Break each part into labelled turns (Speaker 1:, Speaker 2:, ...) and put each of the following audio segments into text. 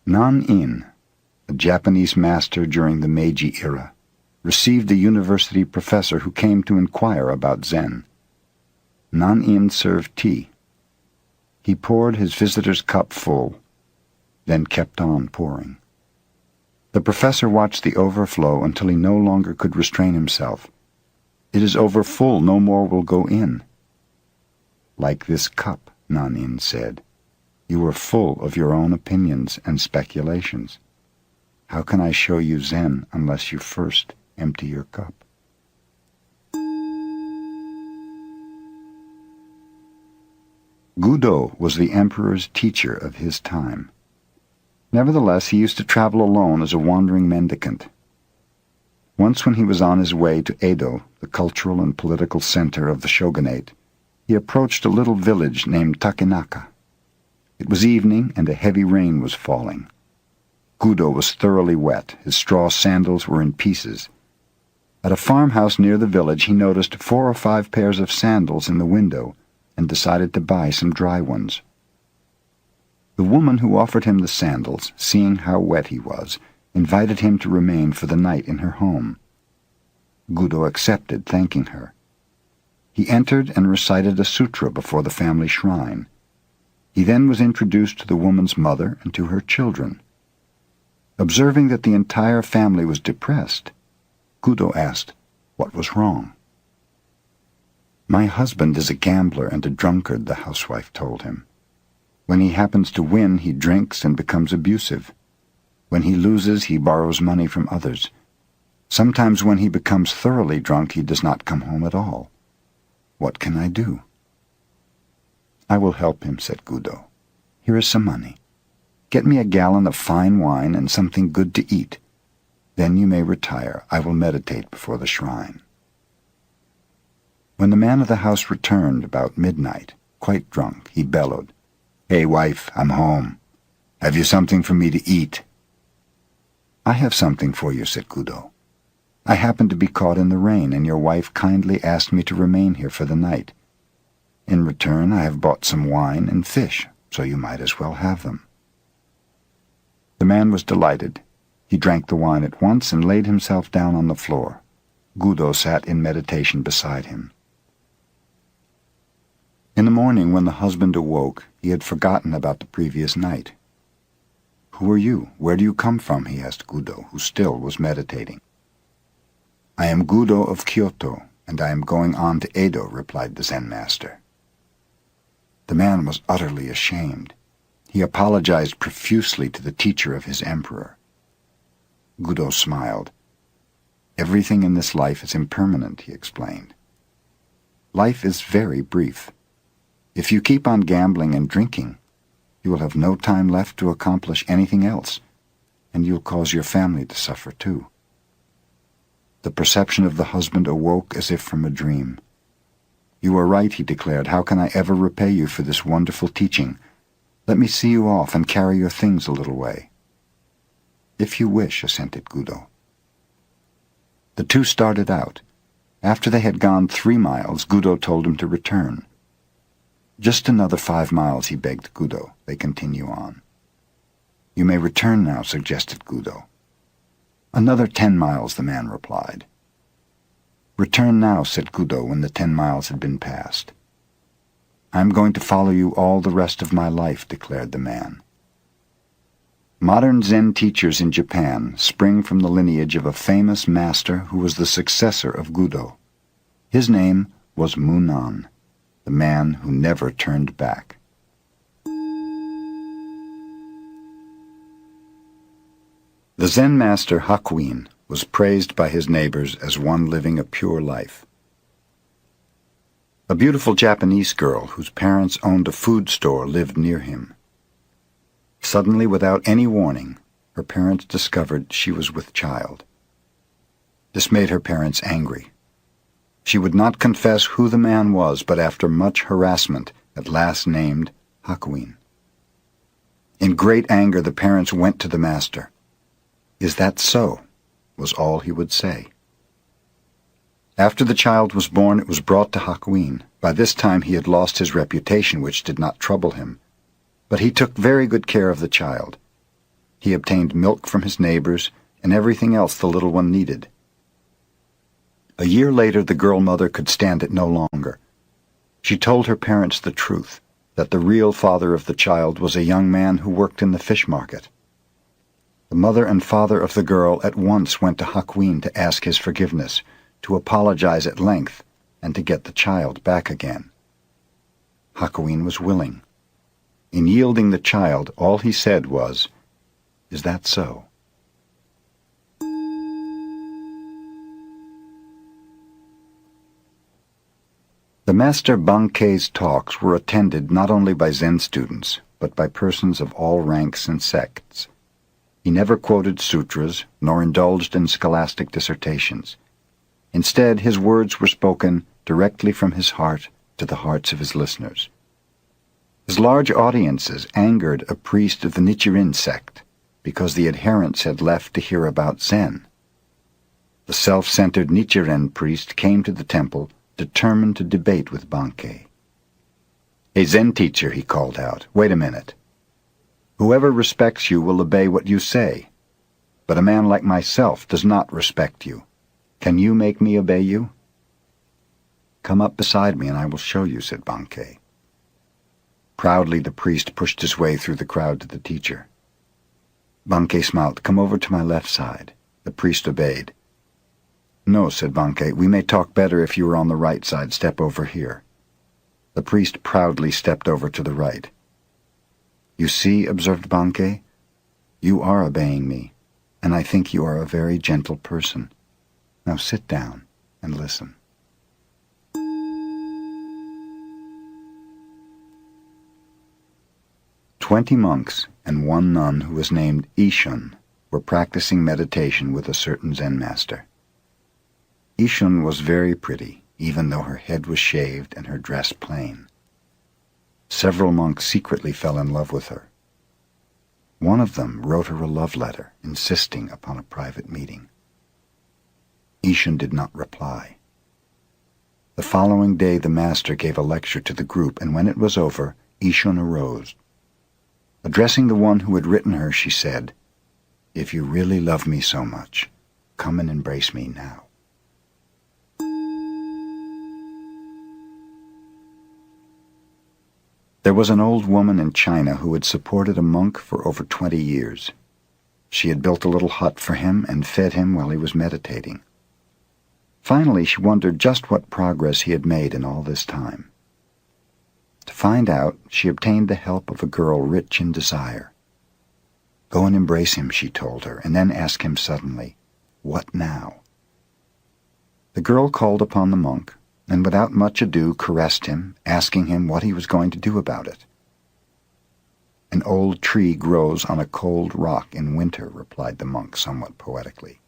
Speaker 1: Nan-in, a Japanese master during the Meiji era, received a university professor who came to inquire about Zen. Nan-in served tea. He poured his visitor's cup full, then kept on pouring. The professor watched the overflow until he no longer could restrain himself. "It is overfull, no more will go in." "Like this cup," Nan-in said. "You are full of your own opinions and speculations. How can I show you Zen unless you first empty your cup?" Gudo was the emperor's teacher of his time. Nevertheless, he used to travel alone as a wandering mendicant. Once when he was on his way to Edo, the cultural and political center of the shogunate, he approached a little village named Takenaka. It was evening, and a heavy rain was falling. Gudo was thoroughly wet. His straw sandals were in pieces. At a farmhouse near the village he noticed 4 or 5 pairs of sandals in the window and decided to buy some dry ones. The woman who offered him the sandals, seeing how wet he was, invited him to remain for the night in her home. Gudo accepted, thanking her. He entered and recited a sutra before the family shrine. He then was introduced to the woman's mother and to her children. Observing that the entire family was depressed, Gudo asked what was wrong. "My husband is a gambler and a drunkard," the housewife told him. "When he happens to win, he drinks and becomes abusive. When he loses, he borrows money from others. Sometimes when he becomes thoroughly drunk, he does not come home at all. What can I do?" "I will help him," said Gudo. "Here is some money. Get me a gallon of fine wine and something good to eat. Then you may retire. I will meditate before the shrine." When the man of the house returned about midnight, quite drunk, he bellowed, "Hey, wife, I'm home. Have you something for me to eat?" "I have something for you," said Gudo. "I happened to be caught in the rain, and your wife kindly asked me to remain here for the night. In return, I have bought some wine and fish, so you might as well have them." The man was delighted. He drank the wine at once and laid himself down on the floor. Gudo sat in meditation beside him. In the morning, when the husband awoke, he had forgotten about the previous night. "Who are you? Where do you come from?" he asked Gudo, who still was meditating. "I am Gudo of Kyoto, and I am going on to Edo," replied the Zen master. The man was utterly ashamed. He apologized profusely to the teacher of his emperor. Gudo smiled. "Everything in this life is impermanent," he explained. "Life is very brief. If you keep on gambling and drinking, you will have no time left to accomplish anything else, and you'll cause your family to suffer too." The perception of the husband awoke as if from a dream. "You are right," he declared. "How can I ever repay you for this wonderful teaching? Let me see you off and carry your things a little way." "If you wish," assented Gudo. The two started out. After they had gone 3 miles, Gudo told him to return. "Just another 5 miles, he begged Gudo. They continue on. "You may return now," suggested Gudo. "Another 10 miles, the man replied. "Return now," said Gudo when the 10 miles had been passed. "I am going to follow you all the rest of my life," declared the man. Modern Zen teachers in Japan spring from the lineage of a famous master who was the successor of Gudo. His name was Munan, the man who never turned back. The Zen master Hakuin was praised by his neighbors as one living a pure life. A beautiful Japanese girl whose parents owned a food store lived near him. Suddenly, without any warning, her parents discovered she was with child. This made her parents angry. She would not confess who the man was, but after much harassment, at last named Hakuin. In great anger, the parents went to the master. "Is that so?" was all he would say. After the child was born, it was brought to Hakuin. By this time he had lost his reputation, which did not trouble him, but he took very good care of the child. He obtained milk from his neighbors and everything else the little one needed. A year later, the girl mother could stand it no longer. She told her parents the truth, that the real father of the child was a young man who worked in the fish market. The mother and father of the girl at once went to Hakuin to ask his forgiveness, to apologize at length, and to get the child back again. Hakuin was willing. In yielding the child, all he said was, "Is that so?" The Master Bankei's talks were attended not only by Zen students, but by persons of all ranks and sects. He never quoted sutras, nor indulged in scholastic dissertations. Instead, his words were spoken directly from his heart to the hearts of his listeners. His large audiences angered a priest of the Nichiren sect because the adherents had left to hear about Zen. The self-centered Nichiren priest came to the temple determined to debate with Bankei. "Hey, Zen teacher," he called out, "wait a minute. Whoever respects you will obey what you say, but a man like myself does not respect you. Can you make me obey you?" "Come up beside me and I will show you," said Bankei. Proudly the priest pushed his way through the crowd to the teacher. Bankei smiled. "Come over to my left side." The priest obeyed. "No," said Bankei, "we may talk better if you are on the right side. Step over here." The priest proudly stepped over to the right. "You see," observed Bankei, "you are obeying me, and I think you are a very gentle person. Now sit down and listen." 20 monks and one nun who was named Ishun were practicing meditation with a certain Zen master. Ishun was very pretty, even though her head was shaved and her dress plain. Several monks secretly fell in love with her. One of them wrote her a love letter, insisting upon a private meeting. Ishun did not reply. The following day the master gave a lecture to the group, and when it was over, Ishun arose. Addressing the one who had written her, she said, "If you really love me so much, come and embrace me now." There was an old woman in China who had supported a monk for over 20 years. She had built a little hut for him and fed him while he was meditating. Finally, she wondered just what progress he had made in all this time. To find out, she obtained the help of a girl rich in desire. "Go and embrace him," she told her, and then ask him suddenly, "What now?" The girl called upon the monk, and without much ado caressed him, asking him what he was going to do about it. "An old tree grows on a cold rock in winter," replied the monk somewhat poetically.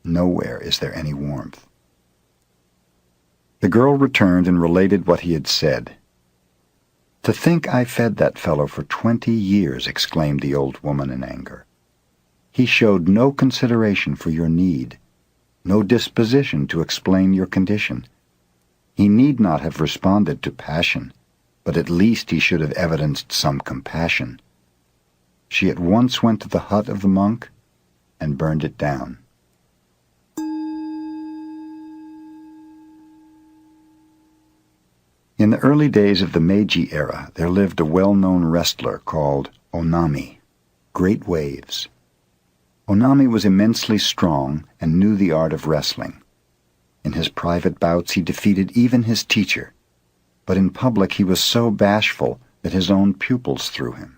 Speaker 1: "Nowhere is there any warmth." The girl returned and related what he had said. "To think I fed that fellow for 20 years, exclaimed the old woman in anger. "He showed no consideration for your need, no disposition to explain your condition. He need not have responded to passion, but at least he should have evidenced some compassion." She at once went to the hut of the monk and burned it down. In the early days of the Meiji era, there lived a well-known wrestler called Onami, Great Waves. Onami was immensely strong and knew the art of wrestling. In his private bouts he defeated even his teacher, but in public he was so bashful that his own pupils threw him.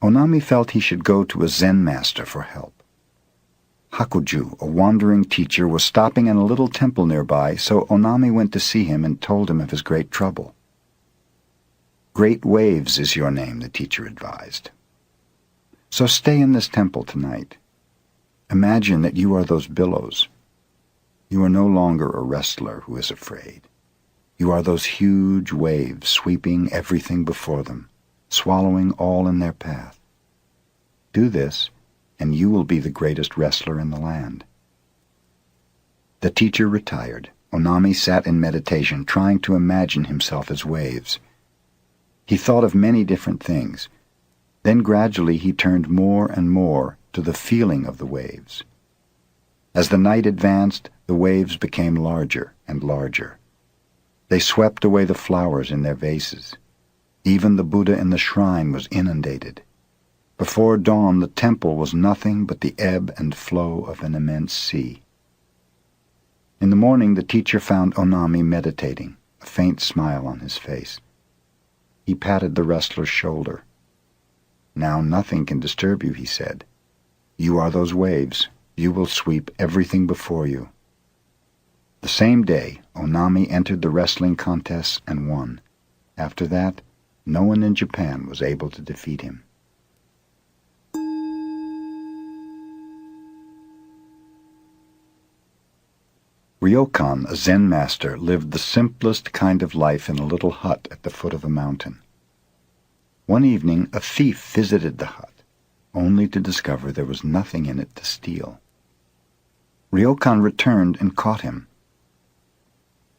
Speaker 1: Onami felt he should go to a Zen master for help. Hakuju, a wandering teacher, was stopping in a little temple nearby, so Onami went to see him and told him of his great trouble. "Great Waves is your name," the teacher advised. "So stay in this temple tonight. Imagine that you are those billows. You are no longer a wrestler who is afraid. You are those huge waves sweeping everything before them, swallowing all in their path. Do this, and you will be the greatest wrestler in the land." The teacher retired. Onami sat in meditation, trying to imagine himself as waves. He thought of many different things. Then gradually he turned more and more to the feeling of the waves. As the night advanced, the waves became larger and larger. They swept away the flowers in their vases. Even the Buddha in the shrine was inundated. Before dawn, the temple was nothing but the ebb and flow of an immense sea. In the morning, the teacher found Onami meditating, a faint smile on his face. He patted the wrestler's shoulder. "Now nothing can disturb you," he said. "You are those waves. You will sweep everything before you." The same day, Onami entered the wrestling contests and won. After that, no one in Japan was able to defeat him. Ryokan, a Zen master, lived the simplest kind of life in a little hut at the foot of a mountain. One evening, a thief visited the hut, only to discover there was nothing in it to steal. Ryokan returned and caught him.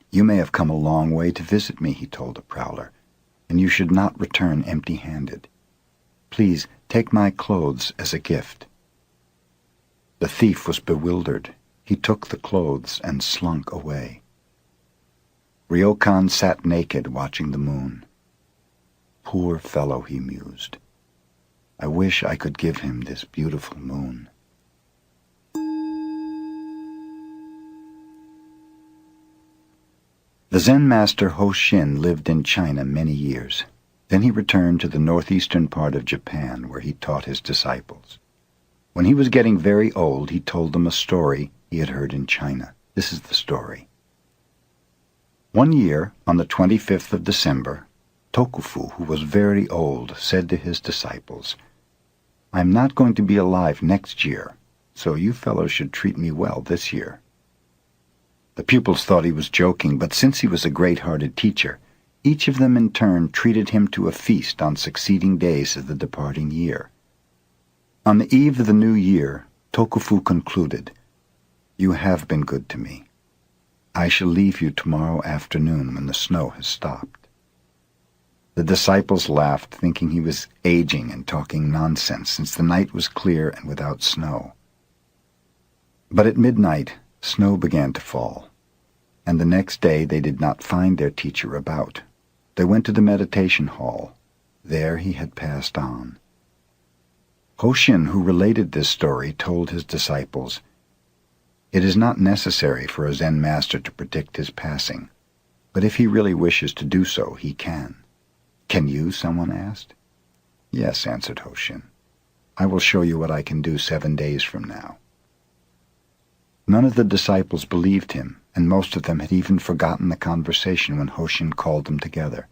Speaker 1: "You may have come a long way to visit me," he told the prowler, "and you should not return empty-handed. Please take my clothes as a gift." The thief was bewildered. He took the clothes and slunk away. Ryokan sat naked watching the moon. "Poor fellow," he mused. "I wish I could give him this beautiful moon." The Zen master Hoshin lived in China many years. Then he returned to the northeastern part of Japan, where he taught his disciples. When he was getting very old, he told them a story he had heard in China. This is the story. One year, on the 25th of December, Tokufu, who was very old, said to his disciples, "I am not going to be alive next year, so you fellows should treat me well this year." The pupils thought he was joking, but since he was a great-hearted teacher, each of them in turn treated him to a feast on succeeding days of the departing year. On the eve of the new year, Tokufu concluded, "You have been good to me. I shall leave you tomorrow afternoon when the snow has stopped." The disciples laughed, thinking he was aging and talking nonsense, since the night was clear and without snow. But at midnight, snow began to fall, and the next day they did not find their teacher about. They went to the meditation hall. There he had passed on. Hoshin, who related this story, told his disciples, "It is not necessary for a Zen master to predict his passing, but if he really wishes to do so, he can." "Can you?" someone asked. "Yes," answered Hoshin. "I will show you what I can do 7 days from now." None of the disciples believed him, and most of them had even forgotten the conversation when Hoshin called them together.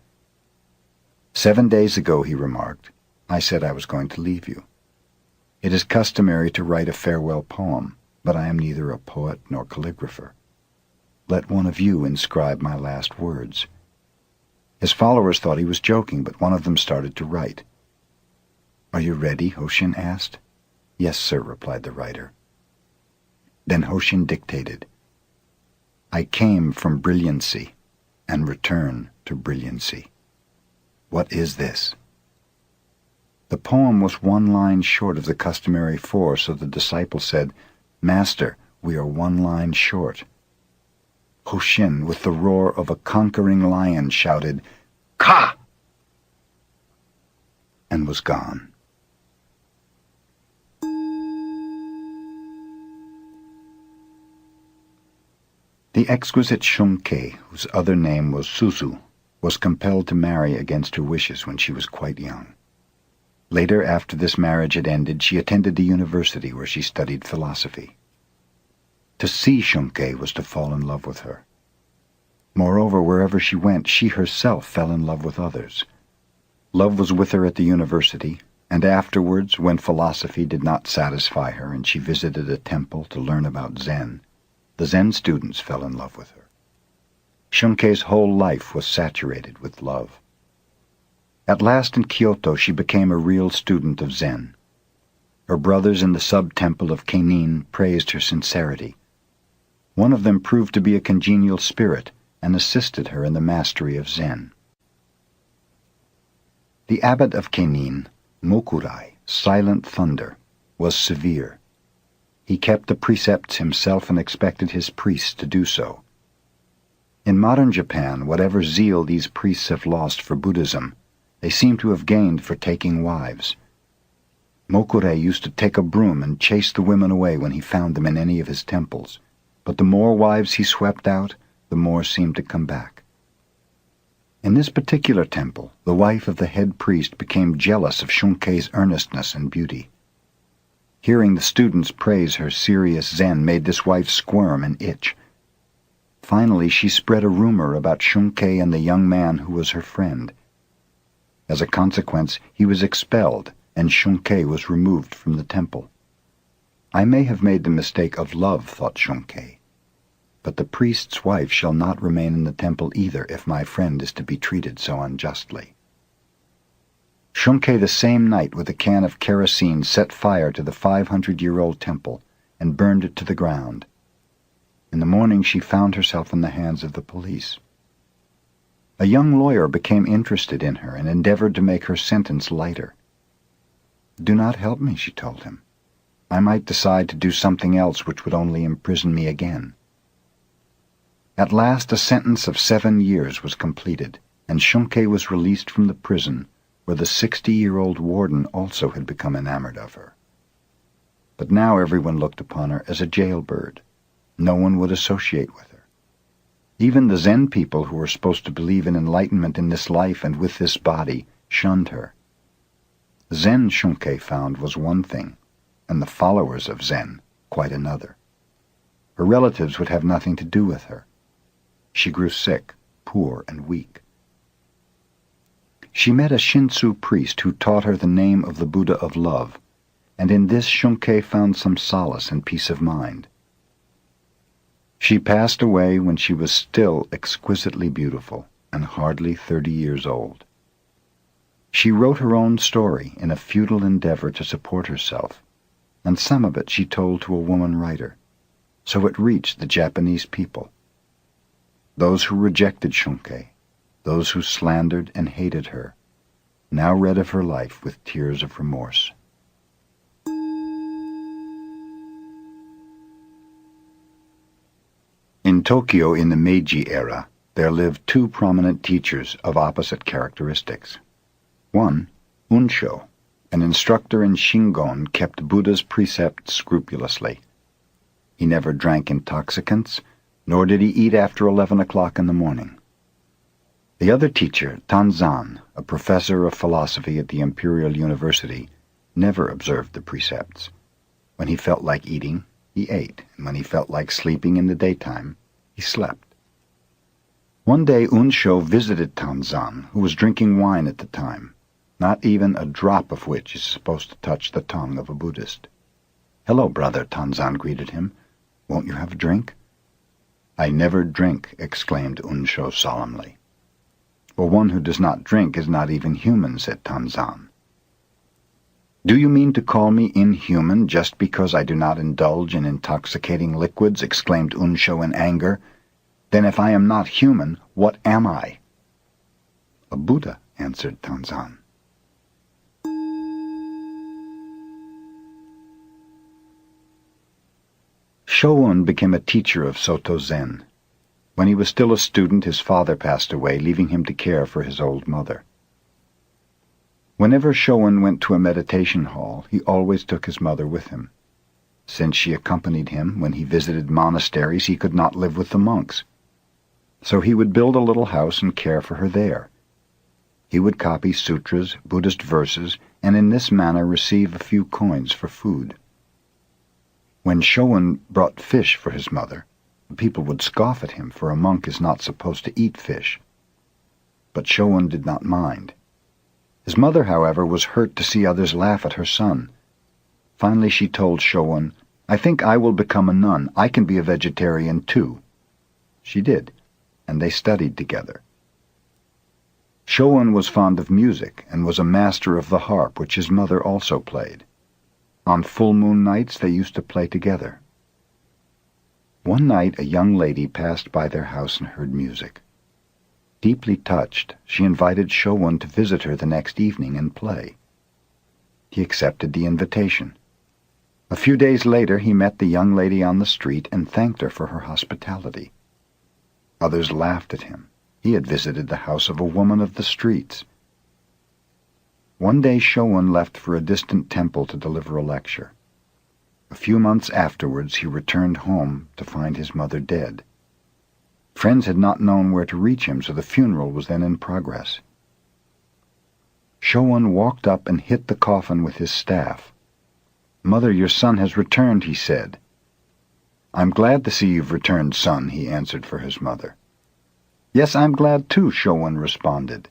Speaker 1: "7 days ago," he remarked, "I said I was going to leave you. It is customary to write a farewell poem, but I am neither a poet nor calligrapher. Let one of you inscribe my last words." His followers thought he was joking, but one of them started to write. "Are you ready?" Hoshin asked. "Yes, sir," replied the writer. Then Hoshin dictated, "I came from brilliancy and return to brilliancy. What is this?" The poem was 1 line short of the customary 4, so the disciple said, "Master, we are 1 line short." Hoshin, with the roar of a conquering lion, shouted, "Ka!" and was gone. The exquisite Shunkei, whose other name was Suzu, was compelled to marry against her wishes when she was quite young. Later, after this marriage had ended, she attended the university where she studied philosophy. To see Shunkei was to fall in love with her. Moreover, wherever she went, she herself fell in love with others. Love was with her at the university, and afterwards, when philosophy did not satisfy her and she visited a temple to learn about Zen, the Zen students fell in love with her. Shunkei's whole life was saturated with love. At last in Kyoto she became a real student of Zen. Her brothers in the sub-temple of Kenin praised her sincerity. One of them proved to be a congenial spirit and assisted her in the mastery of Zen. The abbot of Kenin, Mokurai, silent thunder, was severe. He kept the precepts himself and expected his priests to do so. In modern Japan, whatever zeal these priests have lost for Buddhism, they seem to have gained for taking wives. Mokurai used to take a broom and chase the women away when he found them in any of his temples, but the more wives he swept out, the more seemed to come back. In this particular temple, the wife of the head priest became jealous of Shunkei's earnestness and beauty. Hearing the students praise her serious Zen made this wife squirm and itch. Finally, she spread a rumor about Shunkei and the young man who was her friend. As a consequence, he was expelled, and Shunkei was removed from the temple. I may have made the mistake of love, thought Shunkei, but the priest's wife shall not remain in the temple either if my friend is to be treated so unjustly. Shunkei the same night with a can of kerosene set fire to the 500-year-old temple and burned it to the ground. In the morning she found herself in the hands of the police. A young lawyer became interested in her and endeavored to make her sentence lighter. "Do not help me," she told him. "I might decide to do something else which would only imprison me again." At last a sentence of 7 years was completed, and Shunkei was released from the prison where the 60-year-old warden also had become enamored of her. But now everyone looked upon her as a jailbird. No one would associate with her. Even the Zen people who were supposed to believe in enlightenment in this life and with this body shunned her. Zen, Shunkei found, was one thing, and the followers of Zen quite another. Her relatives would have nothing to do with her. She grew sick, poor, and weak. She met a Shinsu priest who taught her the name of the Buddha of love, and in this Shunkei found some solace and peace of mind. She passed away when she was still exquisitely beautiful and hardly 30 years old. She wrote her own story in a futile endeavor to support herself, and some of it she told to a woman writer, so it reached the Japanese people. Those who rejected Shunkei, those who slandered and hated her, now read of her life with tears of remorse. In Tokyo in the Meiji era, there lived 2 prominent teachers of opposite characteristics. One, Unsho, an instructor in Shingon, kept Buddha's precepts scrupulously. He never drank intoxicants, nor did he eat after 11 o'clock in the morning. The other teacher, Tanzan, a professor of philosophy at the Imperial University, never observed the precepts. When he felt like eating, he ate, and when he felt like sleeping in the daytime, he slept. One day Unsho visited Tanzan, who was drinking wine at the time, not even a drop of which is supposed to touch the tongue of a Buddhist. "Hello, brother," Tanzan greeted him. "Won't you have a drink?" "I never drink," exclaimed Unsho solemnly. "Well, one who does not drink is not even human," said Tanzan. "Do you mean to call me inhuman just because I do not indulge in intoxicating liquids?" exclaimed Unsho in anger. "Then if I am not human, what am I?" "A Buddha," answered Tanzan. Shōun became a teacher of Soto Zen. When he was still a student, his father passed away, leaving him to care for his old mother. Whenever Shōun went to a meditation hall, he always took his mother with him. Since she accompanied him when he visited monasteries, he could not live with the monks. So he would build a little house and care for her there. He would copy sutras, Buddhist verses, and in this manner receive a few coins for food. When Shōun brought fish for his mother, the people would scoff at him, for a monk is not supposed to eat fish. But Shōun did not mind. His mother, however, was hurt to see others laugh at her son. Finally she told Shōun, "I think I will become a nun. I can be a vegetarian too." She did, and they studied together. Shōun was fond of music and was a master of the harp, which his mother also played. On full moon nights they used to play together. One night a young lady passed by their house and heard music. Deeply touched, she invited Shōun to visit her the next evening and play. He accepted the invitation. A few days later he met the young lady on the street and thanked her for her hospitality. Others laughed at him. He had visited the house of a woman of the streets. One day Shoun left for a distant temple to deliver a lecture. A few months afterwards he returned home to find his mother dead. Friends had not known where to reach him, so the funeral was then in progress. Shoun walked up and hit the coffin with his staff. "Mother, your son has returned," he said. "I'm glad to see you've returned, son," he answered for his mother. "Yes, I'm glad too," Shoun responded.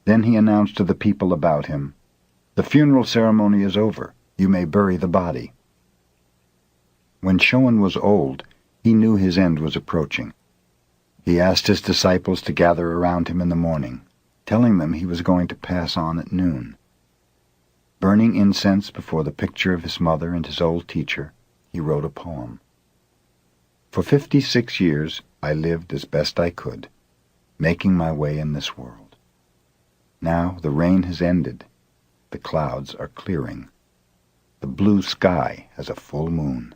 Speaker 1: Then he announced to the people about him, "The funeral ceremony is over. You may bury the body." When Shoun was old, he knew his end was approaching. He asked his disciples to gather around him in the morning, telling them he was going to pass on at noon. Burning incense before the picture of his mother and his old teacher, he wrote a poem. "For 56 years I lived as best I could, making my way in this world. Now the rain has ended, the clouds are clearing, the blue sky has a full moon."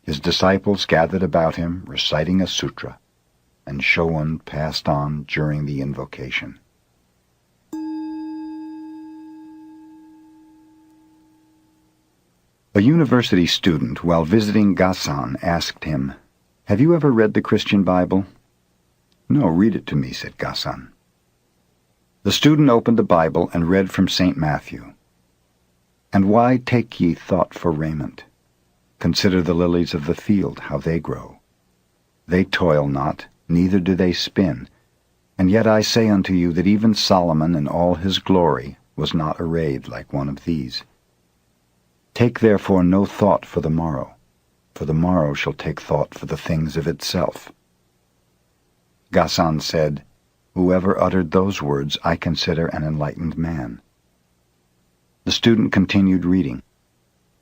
Speaker 1: His disciples gathered about him, reciting a sutra, and Shoun passed on during the invocation. A university student, while visiting Gasan, asked him, "Have you ever read the Christian Bible?" "No, read it to me," said Gasan. The student opened the Bible and read from St. Matthew. "And why take ye thought for raiment? Consider the lilies of the field, how they grow. They toil not, neither do they spin. And yet I say unto you that even Solomon in all his glory was not arrayed like one of these. Take therefore no thought for the morrow shall take thought for the things of itself." Gasan said, "Whoever uttered those words I consider an enlightened man." The student continued reading.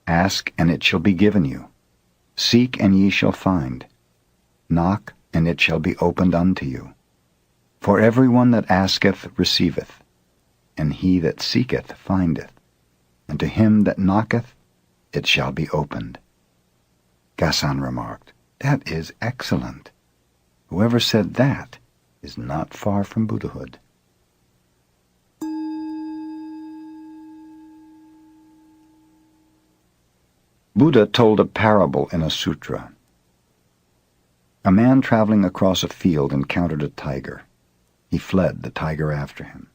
Speaker 1: "Ask, and it shall be given you. Seek, and ye shall find. Knock, and it shall be opened unto you. For everyone that asketh receiveth, and he that seeketh findeth, and to him that knocketh it shall be opened." Gasan remarked, "That is excellent. Whoever said that is not far from Buddhahood." Buddha told a parable in a sutra. A man traveling across a field encountered a tiger. He fled, the tiger after him.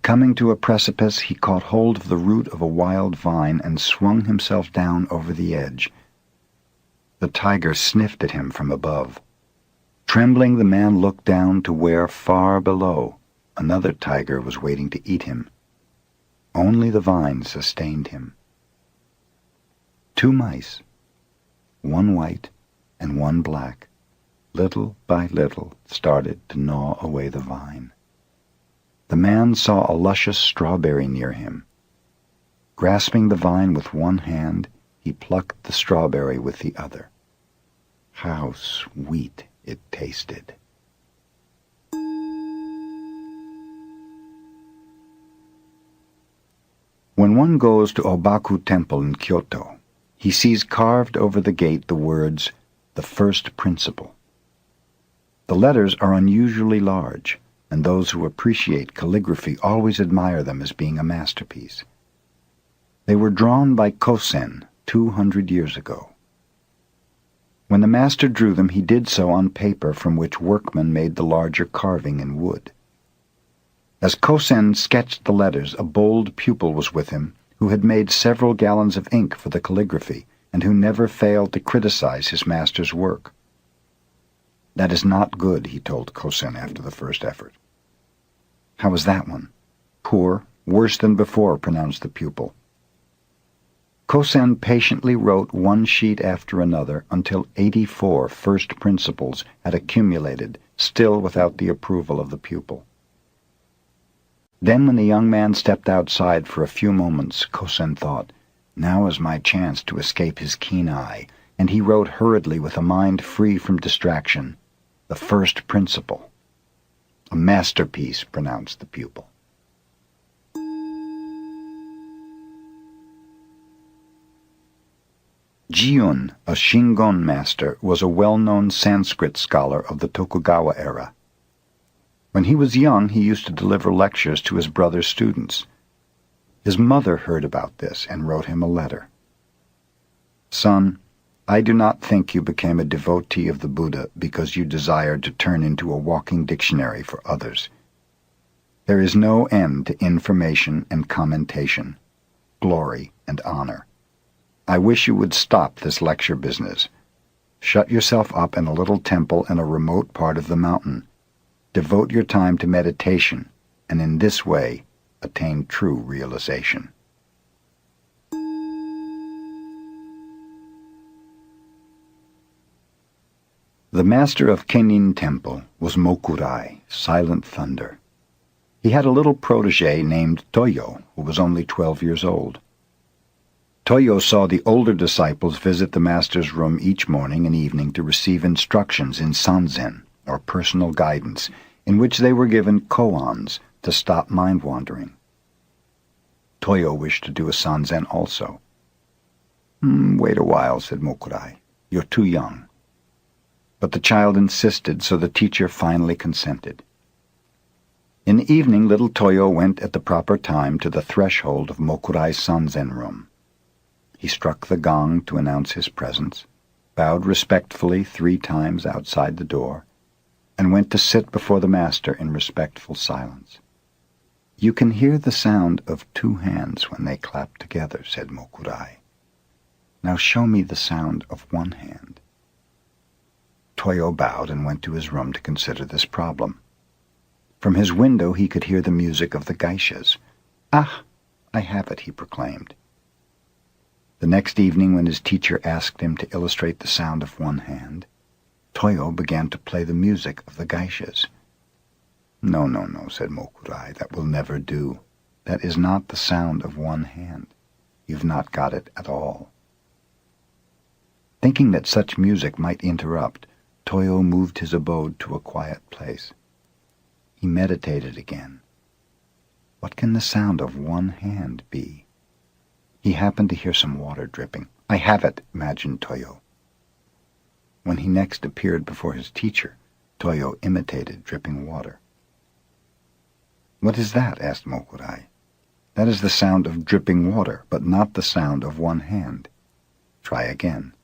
Speaker 1: Coming to a precipice, he caught hold of the root of a wild vine and swung himself down over the edge. The tiger sniffed at him from above. Trembling, the man looked down to where, far below, another tiger was waiting to eat him. Only the vine sustained him. 2 mice, one white and one black, little by little started to gnaw away the vine. The man saw a luscious strawberry near him. Grasping the vine with one hand, he plucked the strawberry with the other. How sweet it tasted! When one goes to Obaku Temple in Kyoto, he sees carved over the gate the words, "The First Principle." The letters are unusually large, and those who appreciate calligraphy always admire them as being a masterpiece. They were drawn by Kosen 200 years ago. When the master drew them, he did so on paper from which workmen made the larger carving in wood. As Kosen sketched the letters, a bold pupil was with him who had made several gallons of ink for the calligraphy and who never failed to criticize his master's work. "That is not good," he told Kosen after the first effort. "How is that one?" "Poor, worse than before," pronounced the pupil. Kosen patiently wrote one sheet after another until 84 first principles had accumulated, still without the approval of the pupil. Then when the young man stepped outside for a few moments, Kosen thought, "Now is my chance to escape his keen eye," and he wrote hurriedly with a mind free from distraction, "The First Principle." "A masterpiece," pronounced the pupil. Jiun, a Shingon master, was a well-known Sanskrit scholar of the Tokugawa era. When he was young, he used to deliver lectures to his brother's students. His mother heard about this and wrote him a letter. "Son, I do not think you became a devotee of the Buddha because you desired to turn into a walking dictionary for others. There is no end to information and commentation, glory and honor. I wish you would stop this lecture business. Shut yourself up in a little temple in a remote part of the mountain. Devote your time to meditation, and in this way attain true realization." The master of Kenin Temple was Mokurai, Silent Thunder. He had a little protege named Toyo, who was only 12 years old. Toyo saw the older disciples visit the master's room each morning and evening to receive instructions in Sanzen, or personal guidance, in which they were given koans to stop mind-wandering. Toyo wished to do a Sanzen also. "Wait a while," said Mokurai. "You're too young." But the child insisted, so the teacher finally consented. In the evening, little Toyo went at the proper time to the threshold of Mokurai's Sanzen room. He struck the gong to announce his presence, bowed respectfully 3 times outside the door, and went to sit before the master in respectful silence. "You can hear the sound of 2 hands when they clap together," said Mokurai. "Now show me the sound of 1 hand." Toyo bowed and went to his room to consider this problem. From his window he could hear the music of the geishas. "Ah, I have it," he proclaimed. The next evening, when his teacher asked him to illustrate the sound of 1 hand, Toyo began to play the music of the geishas. No, said Mokurai, "that will never do. That is not the sound of 1 hand. You've not got it at all." Thinking that such music might interrupt, Toyo moved his abode to a quiet place. He meditated again. What can the sound of 1 hand be? He happened to hear some water dripping. "I have it," imagined Toyo. When he next appeared before his teacher, Toyo imitated dripping water. "What is that?" asked Mokurai. "That is the sound of dripping water, but not the sound of 1 hand. Try again."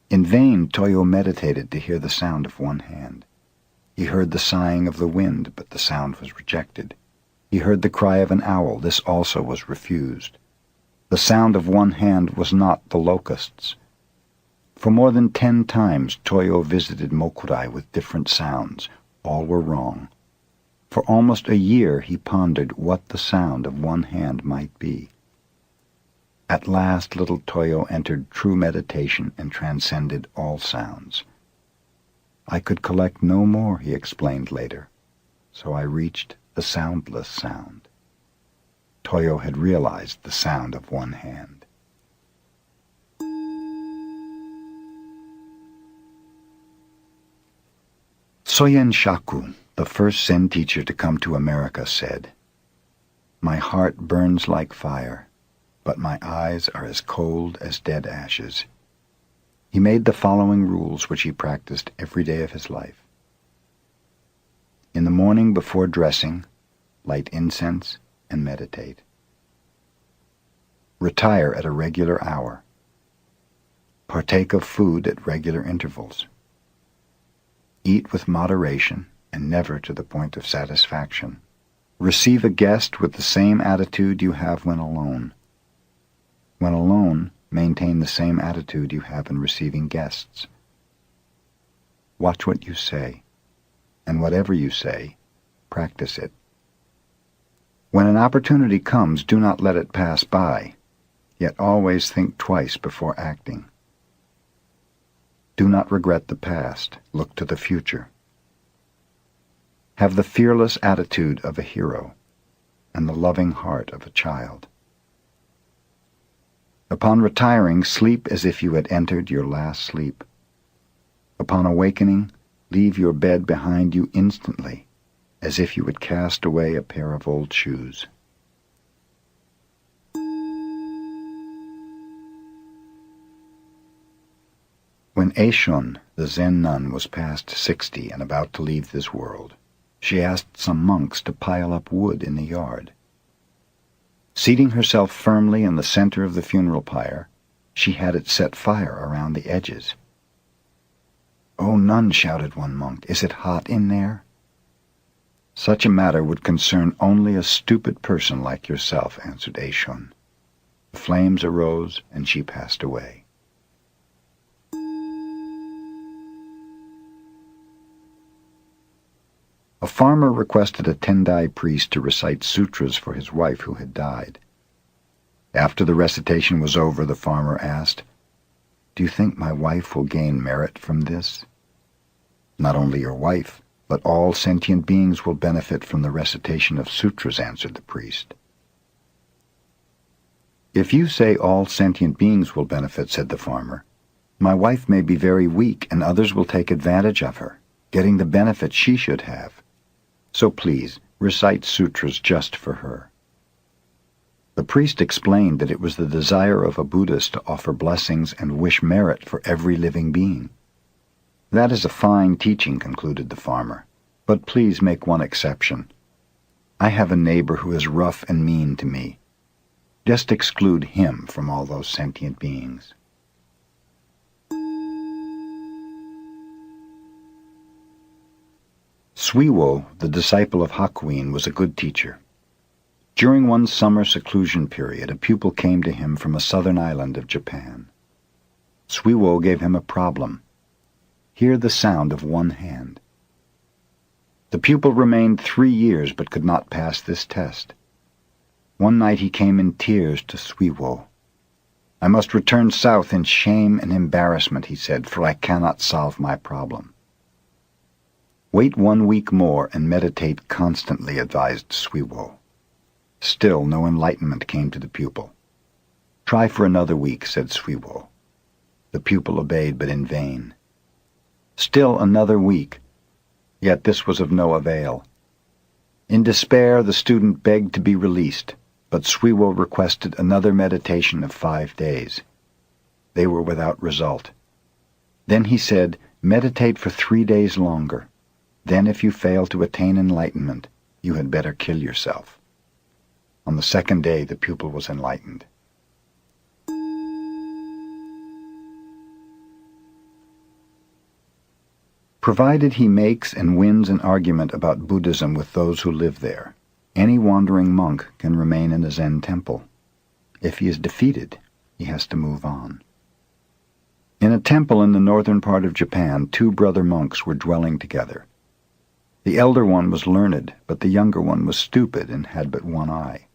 Speaker 1: In vain Toyo meditated to hear the sound of 1 hand. He heard the sighing of the wind, but the sound was rejected. He heard the cry of an owl. This also was refused. The sound of 1 hand was not the locusts. For more than 10 times Toyo visited Mokurai with different sounds. All were wrong. For almost a year he pondered what the sound of 1 hand might be. At last little Toyo entered true meditation and transcended all sounds. "I could collect no more," he explained later, "so I reached the soundless sound." Toyo had realized the sound of 1 hand. Soyen Shaku, the first Zen teacher to come to America, said, "My heart burns like fire, but my eyes are as cold as dead ashes." He made the following rules which he practiced every day of his life. In the morning before dressing, light incense and meditate. Retire at a regular hour. Partake of food at regular intervals. Eat with moderation and never to the point of satisfaction. Receive a guest with the same attitude you have when alone. When alone, maintain the same attitude you have in receiving guests. Watch what you say, and whatever you say, practice it. When an opportunity comes, do not let it pass by, yet always think twice before acting. Do not regret the past, look to the future. Have the fearless attitude of a hero and the loving heart of a child. Upon retiring, sleep as if you had entered your last sleep. Upon awakening, leave your bed behind you instantly, as if you had cast away a pair of old shoes. When Eishun, the Zen nun, was past 60 and about to leave this world, she asked some monks to pile up wood in the yard. Seating herself firmly in the center of the funeral pyre, she had it set fire around the edges. "Oh, nun," shouted one monk, "is it hot in there?" "Such a matter would concern only a stupid person like yourself," answered Eishun. The flames arose, and she passed away. A farmer requested a Tendai priest to recite sutras for his wife who had died. After the recitation was over, the farmer asked, "Do you think my wife will gain merit from this?" "Not only your wife, but all sentient beings will benefit from the recitation of sutras," answered the priest. "If you say all sentient beings will benefit," said the farmer, "my wife may be very weak and others will take advantage of her, getting the benefit she should have. So please, recite sutras just for her." The priest explained that it was the desire of a Buddhist to offer blessings and wish merit for every living being. "That is a fine teaching," concluded the farmer, "but please make one exception. I have a neighbor who is rough and mean to me. Just exclude him from all those sentient beings." Suiwo, the disciple of Hakuin, was a good teacher. During one summer seclusion period, a pupil came to him from a southern island of Japan. Suiwo gave him a problem: hear the sound of one hand. The pupil remained 3 years but could not pass this test. One night he came in tears to Suiwo. "I must return south in shame and embarrassment," he said, "for I cannot solve my problem." "Wait 1 week more and meditate constantly," advised Suiwo. Still no enlightenment came to the pupil. "Try for another week," said Suiwo. The pupil obeyed, but in vain. Still another week. Yet this was of no avail. In despair, the student begged to be released, but Suiwo requested another meditation of 5 days. They were without result. Then he said, "Meditate for 3 days longer. Then if you fail to attain enlightenment, you had better kill yourself." On the 2nd day, the pupil was enlightened. Provided he makes and wins an argument about Buddhism with those who live there, any wandering monk can remain in a Zen temple. If he is defeated, he has to move on. In a temple in the northern part of Japan, 2 brother monks were dwelling together. The elder one was learned, but the younger one was stupid and had but one eye.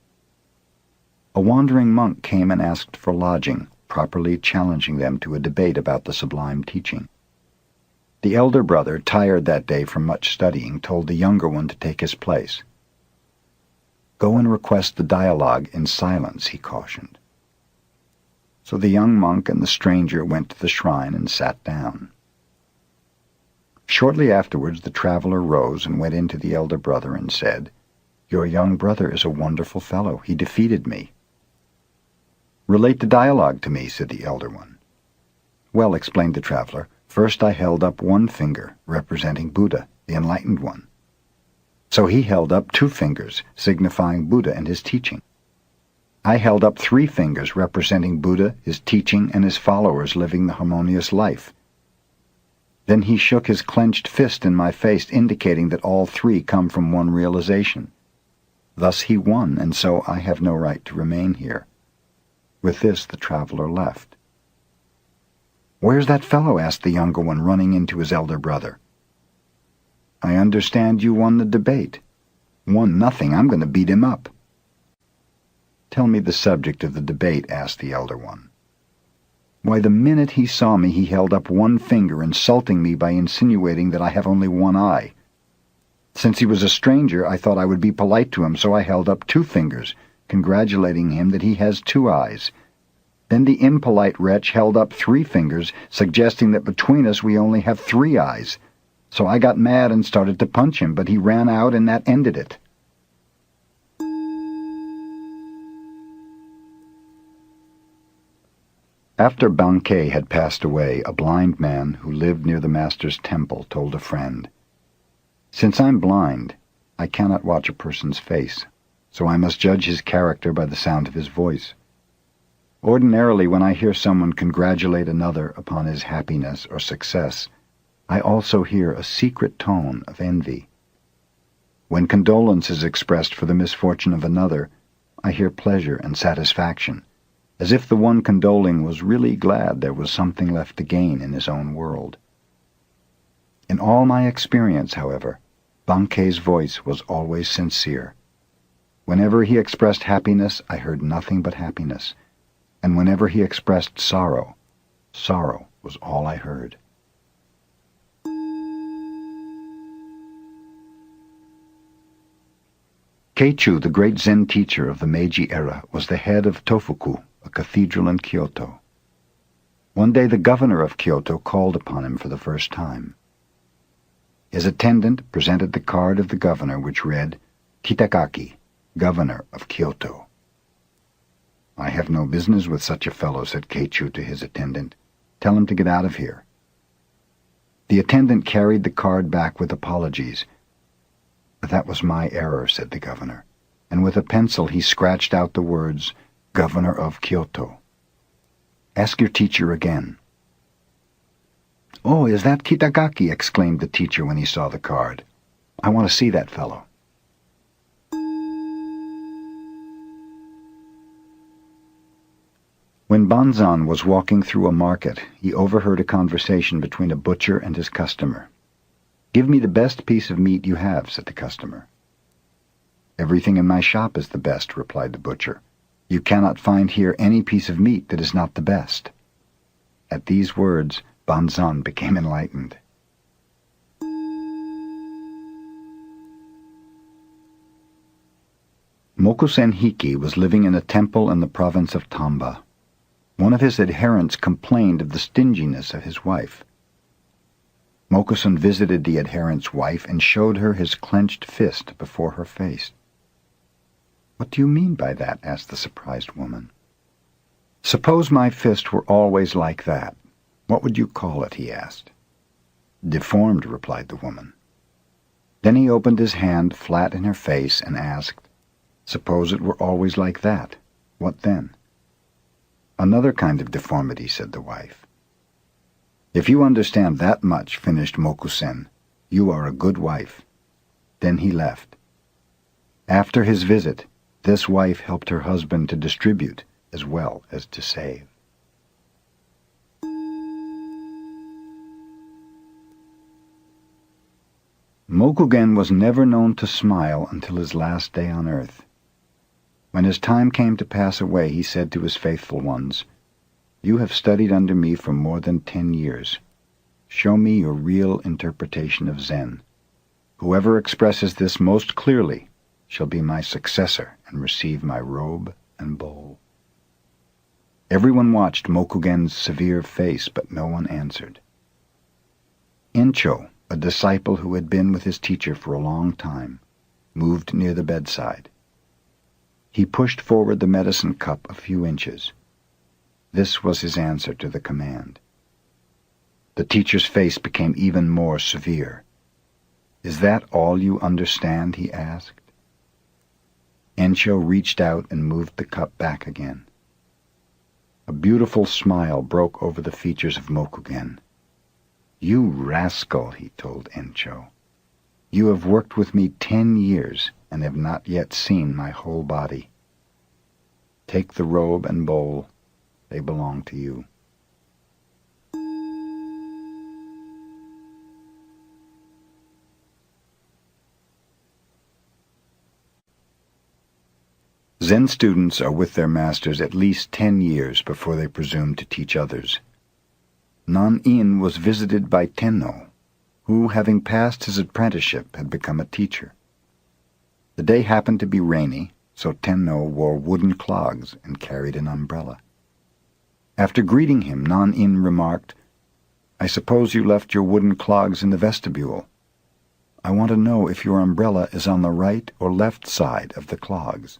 Speaker 1: A wandering monk came and asked for lodging, properly challenging them to a debate about the sublime teaching. The elder brother, tired that day from much studying, told the younger one to take his place. "Go and request the dialogue in silence," he cautioned. So the young monk and the stranger went to the shrine and sat down. Shortly afterwards the traveler rose and went in to the elder brother and said, "Your young brother is a wonderful fellow. He defeated me." "Relate the dialogue to me," said the elder one. "Well," explained the traveler, "first I held up one finger, representing Buddha, the enlightened one. So he held up 2 fingers, signifying Buddha and his teaching. I held up 3 fingers, representing Buddha, his teaching, and his followers living the harmonious life. Then he shook his clenched fist in my face, indicating that all 3 come from one realization. Thus he won, and so I have no right to remain here." With this the traveler left. "Where's that fellow?" asked the younger one, running into his elder brother. "I understand you won the debate." "Won nothing. I'm going to beat him up." "Tell me the subject of the debate," asked the elder one. "Why, the minute he saw me he held up one finger, insulting me by insinuating that I have only one eye. Since he was a stranger, I thought I would be polite to him, so I held up 2 fingers, congratulating him that he has 2 eyes. Then the impolite wretch held up 3 fingers, suggesting that between us we only have 3 eyes. So I got mad and started to punch him, but he ran out and that ended it." After Bankei had passed away, a blind man who lived near the master's temple told a friend, "Since I'm blind, I cannot watch a person's face, so I must judge his character by the sound of his voice. Ordinarily, when I hear someone congratulate another upon his happiness or success, I also hear a secret tone of envy. When condolence is expressed for the misfortune of another, I hear pleasure and satisfaction, as if the one condoling was really glad there was something left to gain in his own world. In all my experience, however, Bankei's voice was always sincere. Whenever he expressed happiness, I heard nothing but happiness, and whenever he expressed sorrow, sorrow was all I heard." Keichu, the great Zen teacher of the Meiji era, was the head of Tofuku, a cathedral in Kyoto. One day the governor of Kyoto called upon him for the first time. His attendant presented the card of the governor, which read, "Kitagaki, Governor of Kyoto." "I have no business with such a fellow," said Keichu to his attendant. "Tell him to get out of here." The attendant carried the card back with apologies. "That was my error," said the governor, and with a pencil he scratched out the words, "Governor of Kyoto." "Ask your teacher again." "Oh, is that Kitagaki?" exclaimed the teacher when he saw the card. "I want to see that fellow." When Banzan was walking through a market, he overheard a conversation between a butcher and his customer. "Give me the best piece of meat you have," said the customer. "Everything in my shop is the best," replied the butcher. "You cannot find here any piece of meat that is not the best." At these words, Banzan became enlightened. Mokusen Hiki was living in a temple in the province of Tamba. One of his adherents complained of the stinginess of his wife. Mokusen visited the adherent's wife and showed her his clenched fist before her face. "What do you mean by that?" asked the surprised woman. "Suppose my fist were always like that. What would you call it?" he asked. "Deformed," replied the woman. Then he opened his hand flat in her face and asked, "Suppose it were always like that. What then?" "Another kind of deformity," said the wife. "If you understand that much," finished Mokusen, "you are a good wife." Then he left. After his visit, this wife helped her husband to distribute as well as to save. Mokugen was never known to smile until his last day on earth. When his time came to pass away, he said to his faithful ones, "You have studied under me for more than 10 years. Show me your real interpretation of Zen. Whoever expresses this most clearly shall be my successor and receive my robe and bowl." Everyone watched Mokugen's severe face, but no one answered. Encho, a disciple who had been with his teacher for a long time, moved near the bedside. He pushed forward the medicine cup a few inches. This was his answer to the command. The teacher's face became even more severe. "Is that all you understand?" he asked. Encho reached out and moved the cup back again. A beautiful smile broke over the features of Mokugen. "You rascal," he told Encho. "You have worked with me 10 years and have not yet seen my whole body. Take the robe and bowl. They belong to you." Zen students are with their masters at least 10 years before they presume to teach others. Non-In was visited by Tenno, who, having passed his apprenticeship, had become a teacher. The day happened to be rainy, so Tenno wore wooden clogs and carried an umbrella. After greeting him, Non-In remarked, "I suppose you left your wooden clogs in the vestibule. I want to know if your umbrella is on the right or left side of the clogs."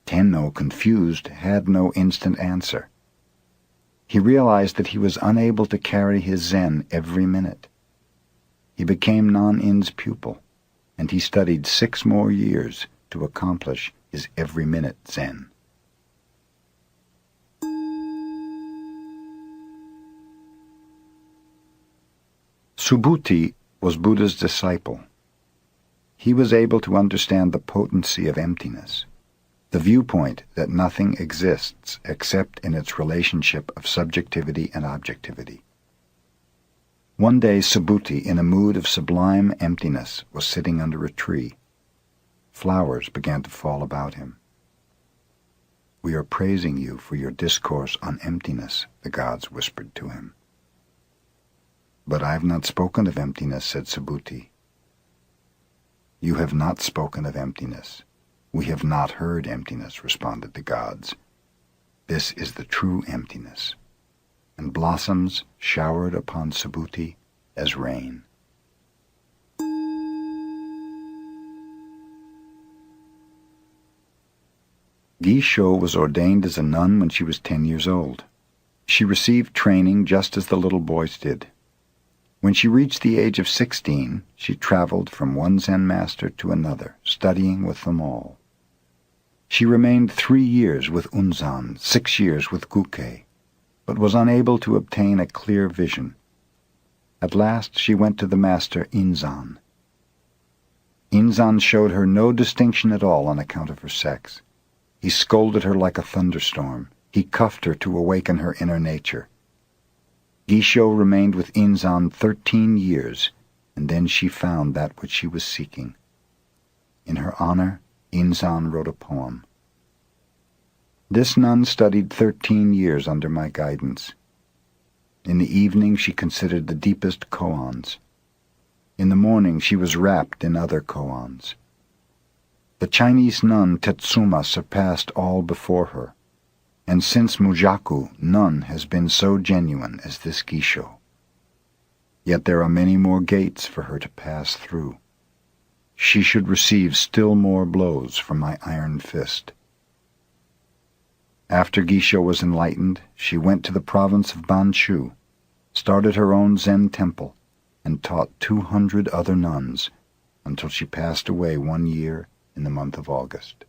Speaker 1: Tenno, confused, had no instant answer. He realized that he was unable to carry his Zen every minute. He became Non-In's pupil, and he studied 6 more years to accomplish his every-minute Zen. Subhuti was Buddha's disciple. He was able to understand the potency of emptiness, the viewpoint that nothing exists except in its relationship of subjectivity and objectivity. One day Subhuti, in a mood of sublime emptiness, was sitting under a tree. Flowers began to fall about him. "We are praising you for your discourse on emptiness," the gods whispered to him. "But I have not spoken of emptiness," said Subhuti. "You have not spoken of emptiness. We have not heard emptiness," responded the gods. "This is the true emptiness." And blossoms showered upon Subhuti as rain. Gisho was ordained as a nun when she was 10 years old. She received training just as the little boys did. When she reached the age of 16, she traveled from one Zen master to another, studying with them all. She remained 3 years with Unzan, 6 years with Guke, but was unable to obtain a clear vision. At last she went to the master Inzan. Inzan showed her no distinction at all on account of her sex. He scolded her like a thunderstorm. He cuffed her to awaken her inner nature. Gisho remained with Inzan 13 years, and then she found that which she was seeking. In her honor, Inzan wrote a poem. This nun studied 13 years under my guidance. In the evening she considered the deepest koans. In the morning she was wrapped in other koans. The Chinese nun Tetsuma surpassed all before her, and since Mujū, none has been so genuine as this Gisho. Yet there are many more gates for her to pass through. She should receive still more blows from my iron fist. After Gisho was enlightened, she went to the province of Banshu, started her own Zen temple, and taught 200 other nuns until she passed away 1 year in the month of August.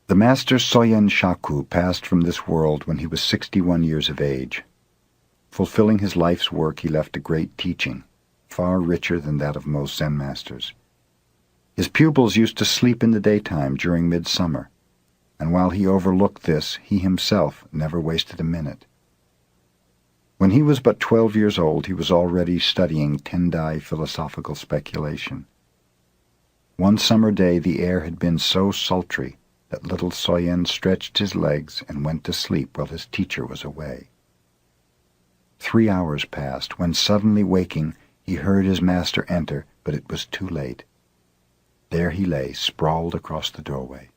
Speaker 1: The master Soyen Shaku passed from this world when he was 61 years of age. Fulfilling his life's work, he left a great teaching, far richer than that of most Zen masters. His pupils used to sleep in the daytime during midsummer, and while he overlooked this, he himself never wasted a minute. When he was but 12 years old, he was already studying Tendai philosophical speculation. One summer day the air had been so sultry that little Soyen stretched his legs and went to sleep while his teacher was away. 3 hours passed, when suddenly waking, he heard his master enter, but it was too late. There he lay, sprawled across the doorway.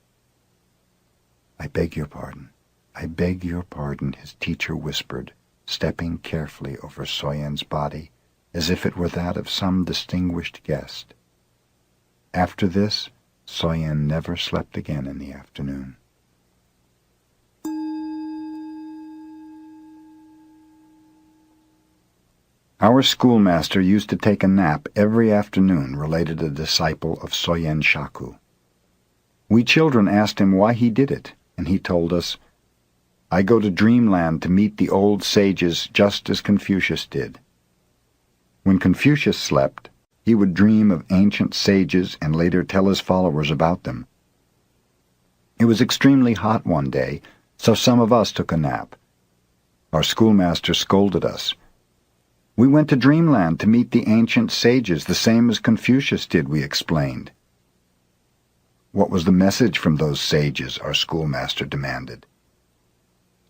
Speaker 1: "I beg your pardon. I beg your pardon," his teacher whispered, stepping carefully over Soyen's body, as if it were that of some distinguished guest. After this, Soyen never slept again in the afternoon. Our schoolmaster used to take a nap every afternoon, related a disciple of Soyen Shaku. We children asked him why he did it, and he told us, "I go to dreamland to meet the old sages just as Confucius did." When Confucius slept, he would dream of ancient sages and later tell his followers about them. It was extremely hot one day, so some of us took a nap. Our schoolmaster scolded us. "We went to dreamland to meet the ancient sages, the same as Confucius did," we explained. "What was the message from those sages?" our schoolmaster demanded.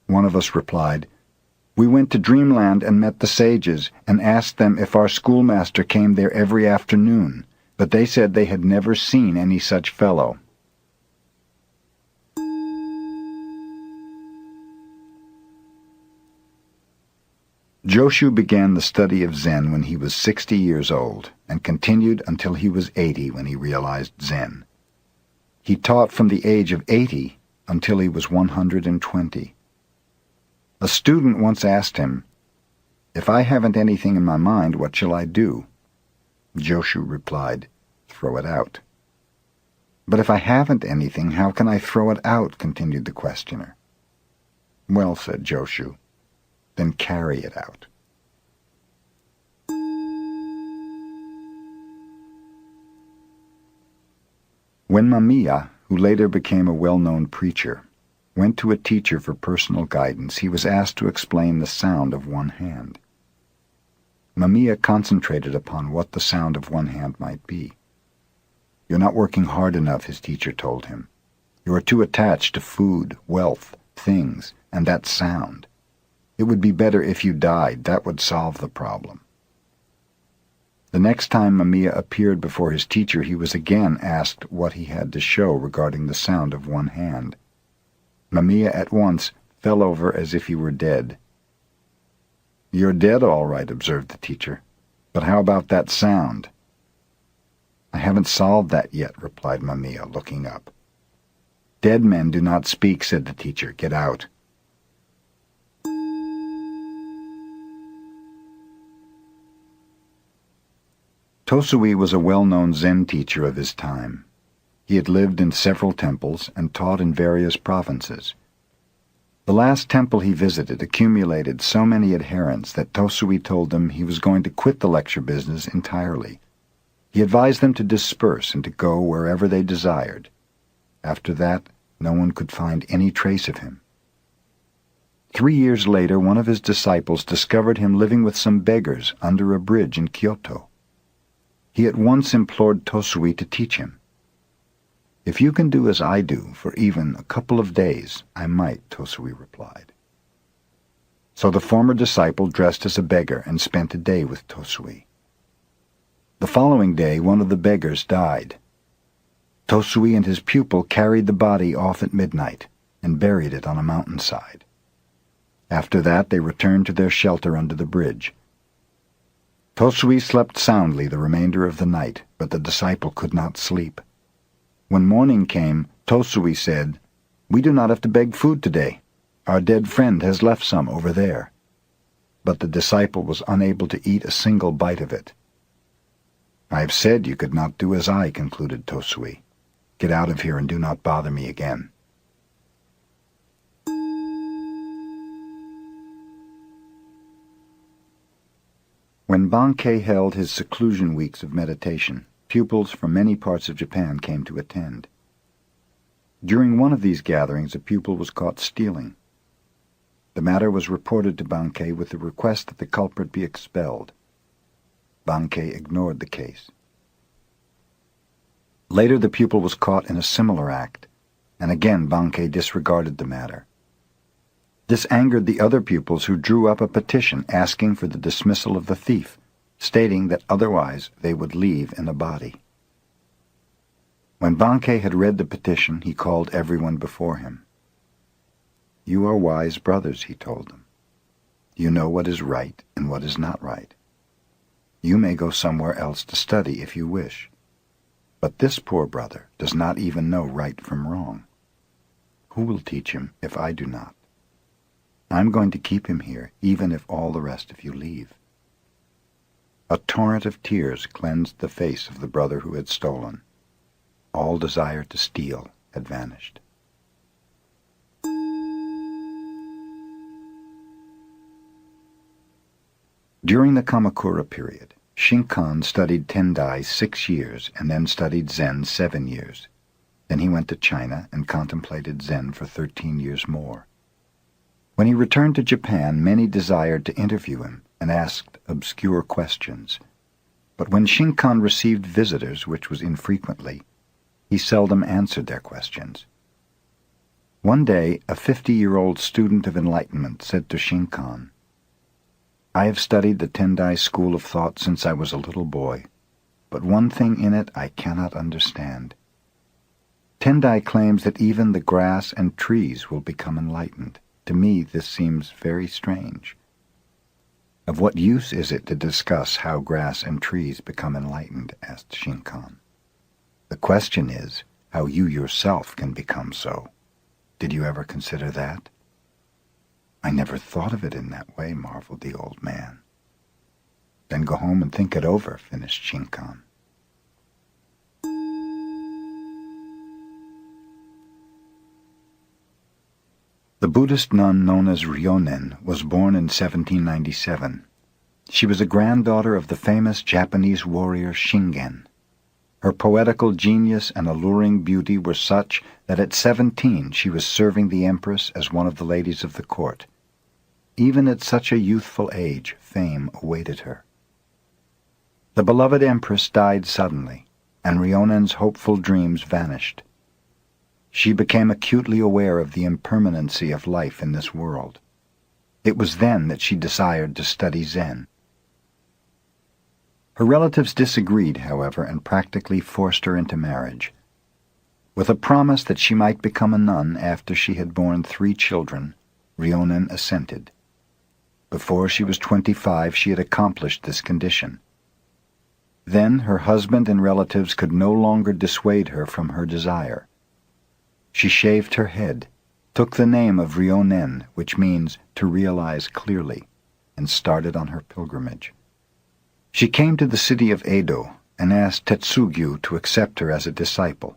Speaker 1: One of us replied, "We went to dreamland and met the sages and asked them if our schoolmaster came there every afternoon, but they said they had never seen any such fellow." Joshu began the study of Zen when he was 60 years old and continued until he was 80 when he realized Zen. He taught from the age of 80 until he was 120. A student once asked him, "If I haven't anything in my mind, what shall I do?" Joshu replied, "Throw it out." "But if I haven't anything, how can I throw it out?" continued the questioner. "Well," said Joshu, "then carry it out." When Mamiya, who later became a well-known preacher, went to a teacher for personal guidance, he was asked to explain the sound of one hand. Mamiya concentrated upon what the sound of one hand might be. "You're not working hard enough," his teacher told him. "You are too attached to food, wealth, things, and that sound. It would be better if you died. That would solve the problem." The next time Mamiya appeared before his teacher, he was again asked what he had to show regarding the sound of one hand. Mamiya at once fell over as if he were dead. "You're dead, all right," observed the teacher. "But how about that sound?" "I haven't solved that yet," replied Mamiya, looking up. "Dead men do not speak," said the teacher. "Get out." Tosui was a well-known Zen teacher of his time. He had lived in several temples and taught in various provinces. The last temple he visited accumulated so many adherents that Tosui told them he was going to quit the lecture business entirely. He advised them to disperse and to go wherever they desired. After that, no one could find any trace of him. 3 years later, one of his disciples discovered him living with some beggars under a bridge in Kyoto. He at once implored Tosui to teach him. "If you can do as I do for even a couple of days, I might," Tosui replied. So the former disciple dressed as a beggar and spent a day with Tosui. The following day, one of the beggars died. Tosui and his pupil carried the body off at midnight and buried it on a mountainside. After that, they returned to their shelter under the bridge. Tosui slept soundly the remainder of the night, but the disciple could not sleep. When morning came, Tosui said, "We do not have to beg food today. Our dead friend has left some over there." But the disciple was unable to eat a single bite of it. "I have said you could not do as I," concluded Tosui. "Get out of here and do not bother me again." When Bankei held his seclusion weeks of meditation, pupils from many parts of Japan came to attend. During one of these gatherings, a pupil was caught stealing. The matter was reported to Bankei with the request that the culprit be expelled. Bankei ignored the case. Later, the pupil was caught in a similar act, and again Bankei disregarded the matter. This angered the other pupils, who drew up a petition asking for the dismissal of the thief, stating that otherwise they would leave in a body. When Bankei had read the petition, he called everyone before him. "You are wise brothers," he told them. "You know what is right and what is not right. You may go somewhere else to study if you wish. But this poor brother does not even know right from wrong. Who will teach him if I do not? I'm going to keep him here, even if all the rest of you leave." A torrent of tears cleansed the face of the brother who had stolen. All desire to steal had vanished. During the Kamakura period, Shinkan studied Tendai 6 years and then studied Zen 7 years. Then he went to China and contemplated Zen for 13 years more. When he returned to Japan, many desired to interview him and asked obscure questions. But when Shinkan received visitors, which was infrequently, he seldom answered their questions. One day, a 50-year-old student of enlightenment said to Shinkan, "I have studied the Tendai school of thought since I was a little boy, but one thing in it I cannot understand. Tendai claims that even the grass and trees will become enlightened. To me, this seems very strange. Of what use is it to discuss how grass and trees become enlightened?" asked Shinkan. "The question is, how you yourself can become so. Did you ever consider that?" "I never thought of it in that way," marveled the old man. "Then go home and think it over," finished Shinkan. The Buddhist nun known as Ryonen was born in 1797. She was a granddaughter of the famous Japanese warrior Shingen. Her poetical genius and alluring beauty were such that at 17 she was serving the empress as one of the ladies of the court. Even at such a youthful age, fame awaited her. The beloved empress died suddenly, and Ryonen's hopeful dreams vanished. She became acutely aware of the impermanency of life in this world. It was then that she desired to study Zen. Her relatives disagreed, however, and practically forced her into marriage. With a promise that she might become a nun after she had borne 3 children, Ryonen assented. Before she was 25, she had accomplished this condition. Then her husband and relatives could no longer dissuade her from her desire. She shaved her head, took the name of Ryonen, which means to realize clearly, and started on her pilgrimage. She came to the city of Edo and asked Tetsugyu to accept her as a disciple.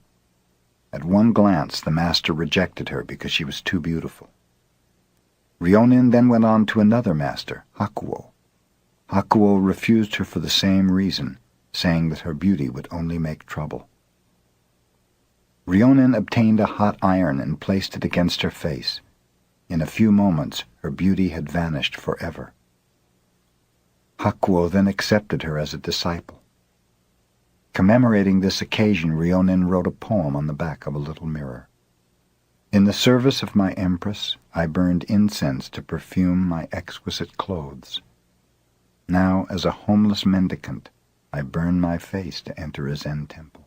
Speaker 1: At one glance the master rejected her because she was too beautiful. Ryonen then went on to another master, Hakuo. Hakuo refused her for the same reason, saying that her beauty would only make trouble. Ryonen obtained a hot iron and placed it against her face. In a few moments her beauty had vanished forever. Hakuo then accepted her as a disciple. Commemorating this occasion, Ryonen wrote a poem on the back of a little mirror. "In the service of my empress, I burned incense to perfume my exquisite clothes. Now, as a homeless mendicant, I burn my face to enter a Zen temple."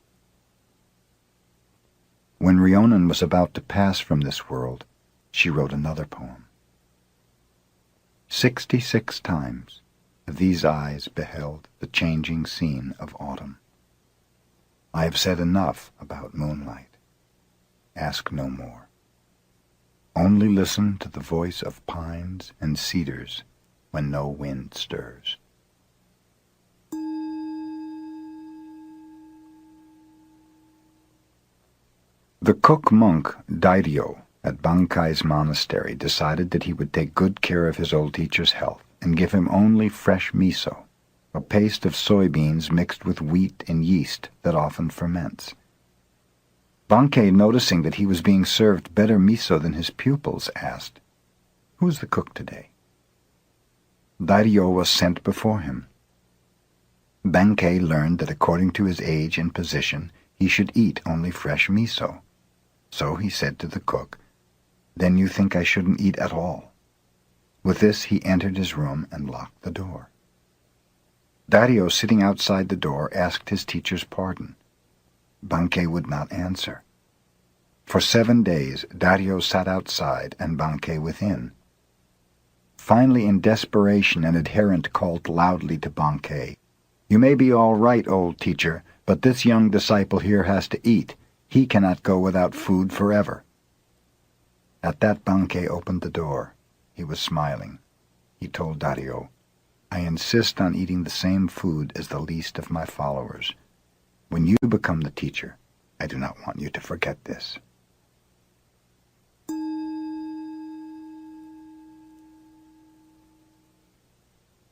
Speaker 1: When Ryonen was about to pass from this world, she wrote another poem. 66 times have these eyes beheld the changing scene of autumn. I have said enough about moonlight. Ask no more. Only listen to the voice of pines and cedars when no wind stirs. The cook monk Dairyo at Bankai's monastery decided that he would take good care of his old teacher's health and give him only fresh miso, a paste of soybeans mixed with wheat and yeast that often ferments. Bankei, noticing that he was being served better miso than his pupils, asked, "Who is the cook today?" Dairyo was sent before him. Bankei learned that according to his age and position he should eat only fresh miso. So he said to the cook, "Then you think I shouldn't eat at all?" With this he entered his room and locked the door. Dairyo, sitting outside the door, asked his teacher's pardon. Bankei would not answer. For 7 days Dairyo sat outside and Bankei within. Finally, in desperation, an adherent called loudly to Bankei, "You may be all right, old teacher, but this young disciple here has to eat. He cannot go without food forever." At that Bankei opened the door. He was smiling. He told Dairyo, "I insist on eating the same food as the least of my followers. When you become the teacher, I do not want you to forget this."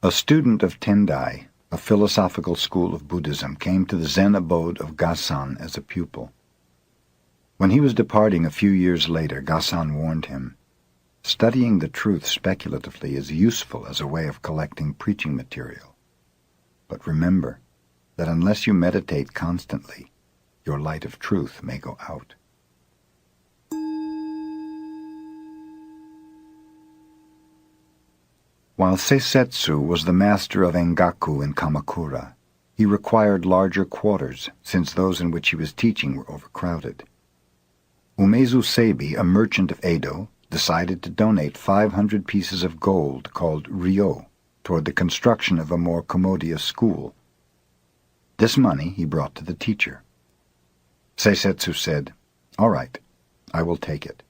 Speaker 1: A student of Tendai, a philosophical school of Buddhism, came to the Zen abode of Gasan as a pupil. When he was departing a few years later, Gasan warned him, "Studying the truth speculatively is useful as a way of collecting preaching material. But remember that unless you meditate constantly, your light of truth may go out." While Seisetsu was the master of Engaku in Kamakura, he required larger quarters, since those in which he was teaching were overcrowded. Umezu Seibi, a merchant of Edo, decided to donate 500 pieces of gold called ryo toward the construction of a more commodious school. This money he brought to the teacher. Seisetsu said, "All right, I will take it."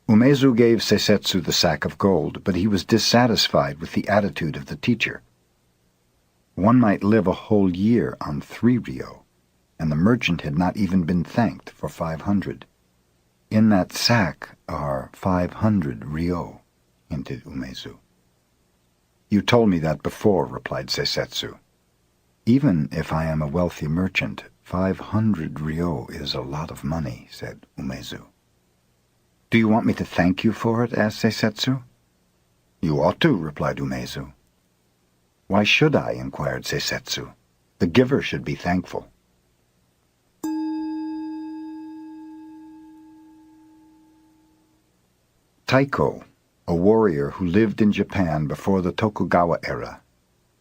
Speaker 1: Umezu gave Seisetsu the sack of gold, but he was dissatisfied with the attitude of the teacher. One might live a whole year on 3 ryo, and the merchant had not even been thanked for 500. "In that sack are 500 ryo, hinted Umezu. "You told me that before," replied Seisetsu. "Even if I am a wealthy merchant, 500 ryo is a lot of money," said Umezu. "Do you want me to thank you for it?" asked Seisetsu. "You ought to," replied Umezu. "Why should I?" inquired Seisetsu. "The giver should be thankful." Taiko, a warrior who lived in Japan before the Tokugawa era,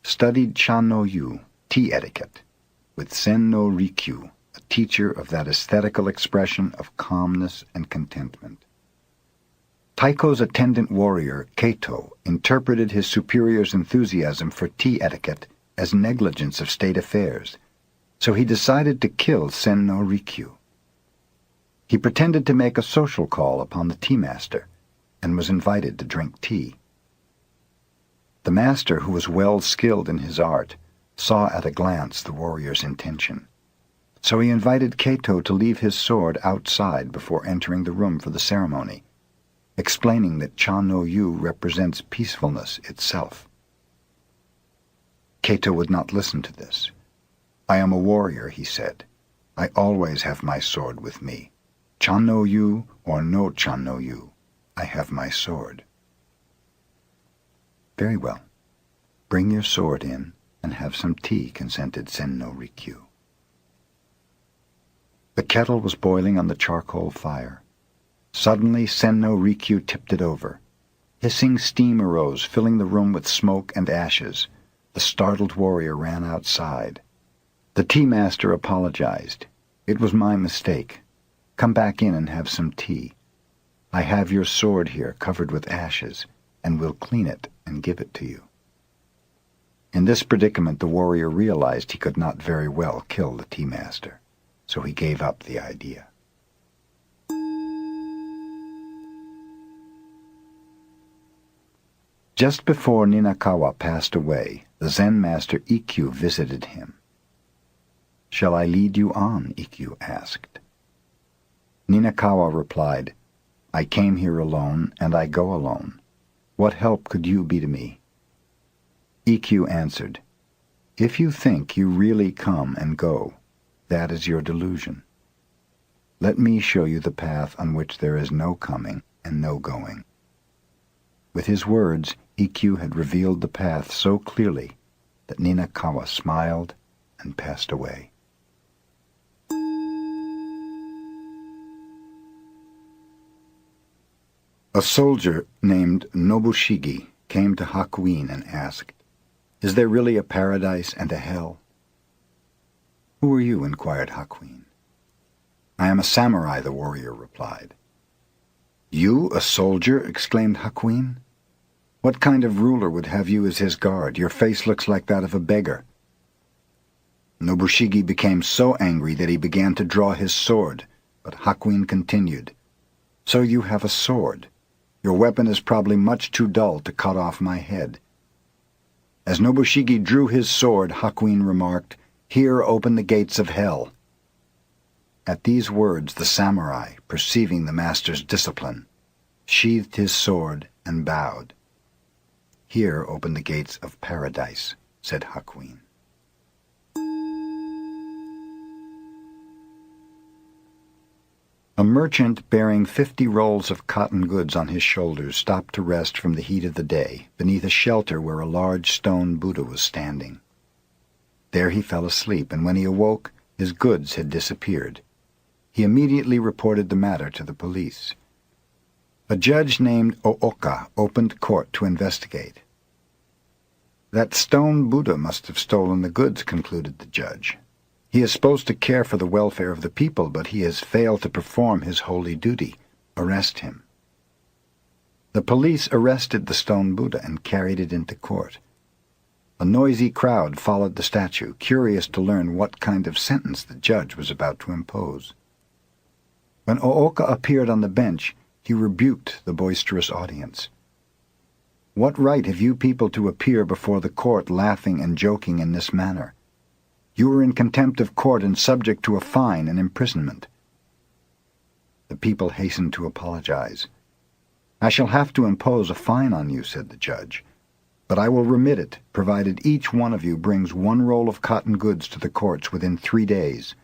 Speaker 1: studied Cha-no-yu, tea etiquette, with Sen no Rikyu, a teacher of that aesthetical expression of calmness and contentment. Taiko's attendant warrior, Keito, interpreted his superior's enthusiasm for tea etiquette as negligence of state affairs, so he decided to kill Sen no Rikyu. He pretended to make a social call upon the tea master, and was invited to drink tea. The master, who was well skilled in his art, saw at a glance the warrior's intention, so he invited Keito to leave his sword outside before entering the room for the ceremony, explaining that Cha-no-yu represents peacefulness itself. Keito would not listen to this. "I am a warrior," he said. "I always have my sword with me. Cha-no-yu or no Cha-no-yu, I have my sword." "Very well. Bring your sword in and have some tea," consented Sen no Rikyu. The kettle was boiling on the charcoal fire. Suddenly Sen no Rikyu tipped it over. Hissing steam arose, filling the room with smoke and ashes. The startled warrior ran outside. The tea master apologized. "It was my mistake. Come back in and have some tea. I have your sword here covered with ashes, and will clean it and give it to you." In this predicament the warrior realized he could not very well kill the tea master, so he gave up the idea. Just before Ninakawa passed away, the Zen master Ikkyu visited him. "Shall I lead you on?" Ikkyu asked. Ninakawa replied, "I came here alone, and I go alone. What help could you be to me?" Ikkyu answered, "If you think you really come and go, that is your delusion. Let me show you the path on which there is no coming and no going." With his words, Ikkyu had revealed the path so clearly that Ninakawa smiled and passed away. A soldier named Nobushige came to Hakuin and asked, "Is there really a paradise and a hell?" "Who are you?" inquired Hakuin. "I am a samurai," the warrior replied. "You, a soldier?" exclaimed Hakuin. "What kind of ruler would have you as his guard? Your face looks like that of a beggar." Nobushige became so angry that he began to draw his sword, but Hakuin continued, "So you have a sword. Your weapon is probably much too dull to cut off my head." As Nobushige drew his sword, Hakuin remarked, "Here open the gates of hell." At these words the samurai, perceiving the master's discipline, sheathed his sword and bowed. "Here open the gates of paradise," said Hakuin. A merchant bearing 50 rolls of cotton goods on his shoulders stopped to rest from the heat of the day beneath a shelter where a large stone Buddha was standing. There he fell asleep, and when he awoke, his goods had disappeared. He immediately reported the matter to the police. A judge named Ooka opened court to investigate. "That stone Buddha must have stolen the goods," concluded the judge. "He is supposed to care for the welfare of the people, but he has failed to perform his holy duty. Arrest him." The police arrested the stone Buddha and carried it into court. A noisy crowd followed the statue, curious to learn what kind of sentence the judge was about to impose. When Ooka appeared on the bench, he rebuked the boisterous audience. "What right have you people to appear before the court laughing and joking in this manner? You are in contempt of court and subject to a fine and imprisonment." The people hastened to apologize. "I shall have to impose a fine on you," said the judge, "but I will remit it, provided each one of you brings 1 roll of cotton goods to the courts within 3 days.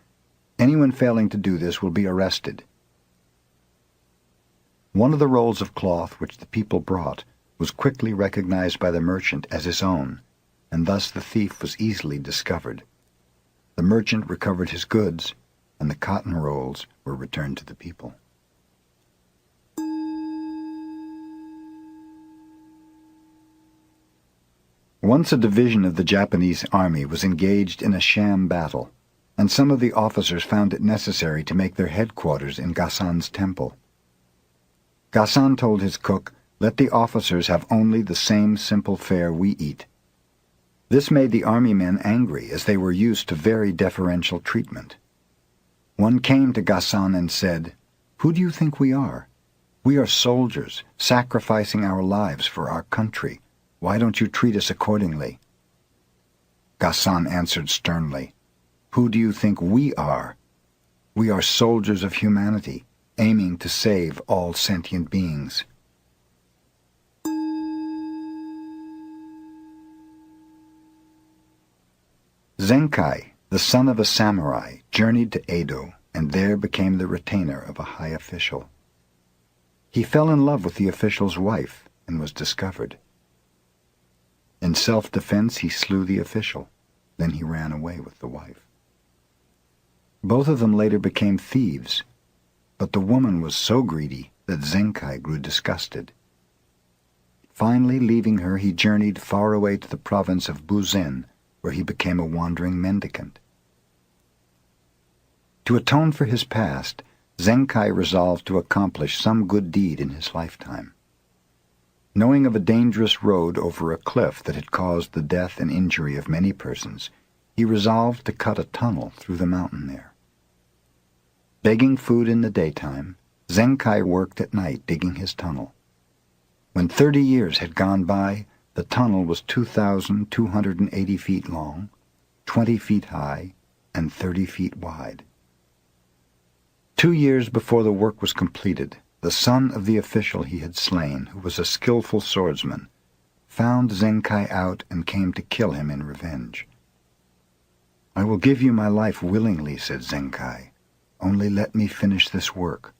Speaker 1: Anyone failing to do this will be arrested." One of the rolls of cloth which the people brought was quickly recognized by the merchant as his own, and thus the thief was easily discovered. The merchant recovered his goods, and the cotton rolls were returned to the people. Once a division of the Japanese army was engaged in a sham battle, and some of the officers found it necessary to make their headquarters in Gasan's temple. Gasan told his cook, "Let the officers have only the same simple fare we eat." This made the army men angry, as they were used to very deferential treatment. One came to Gasan and said, "Who do you think we are? We are soldiers, sacrificing our lives for our country. Why don't you treat us accordingly?" Gasan answered sternly, "Who do you think we are? We are soldiers of humanity, aiming to save all sentient beings." Zenkai, the son of a samurai, journeyed to Edo and there became the retainer of a high official. He fell in love with the official's wife and was discovered. In self-defense he slew the official, then he ran away with the wife. Both of them later became thieves, but the woman was so greedy that Zenkai grew disgusted. Finally, leaving her, he journeyed far away to the province of Buzen, where he became a wandering mendicant. To atone for his past, Zenkai resolved to accomplish some good deed in his lifetime. Knowing of a dangerous road over a cliff that had caused the death and injury of many persons, he resolved to cut a tunnel through the mountain there. Begging food in the daytime, Zenkai worked at night digging his tunnel. When 30 years had gone by, the tunnel was 2,280 feet long, 20 feet high, and 30 feet wide. 2 years before the work was completed, the son of the official he had slain, who was a skillful swordsman, found Zenkai out and came to kill him in revenge. "I will give you my life willingly," said Zenkai. "Only let me finish this work.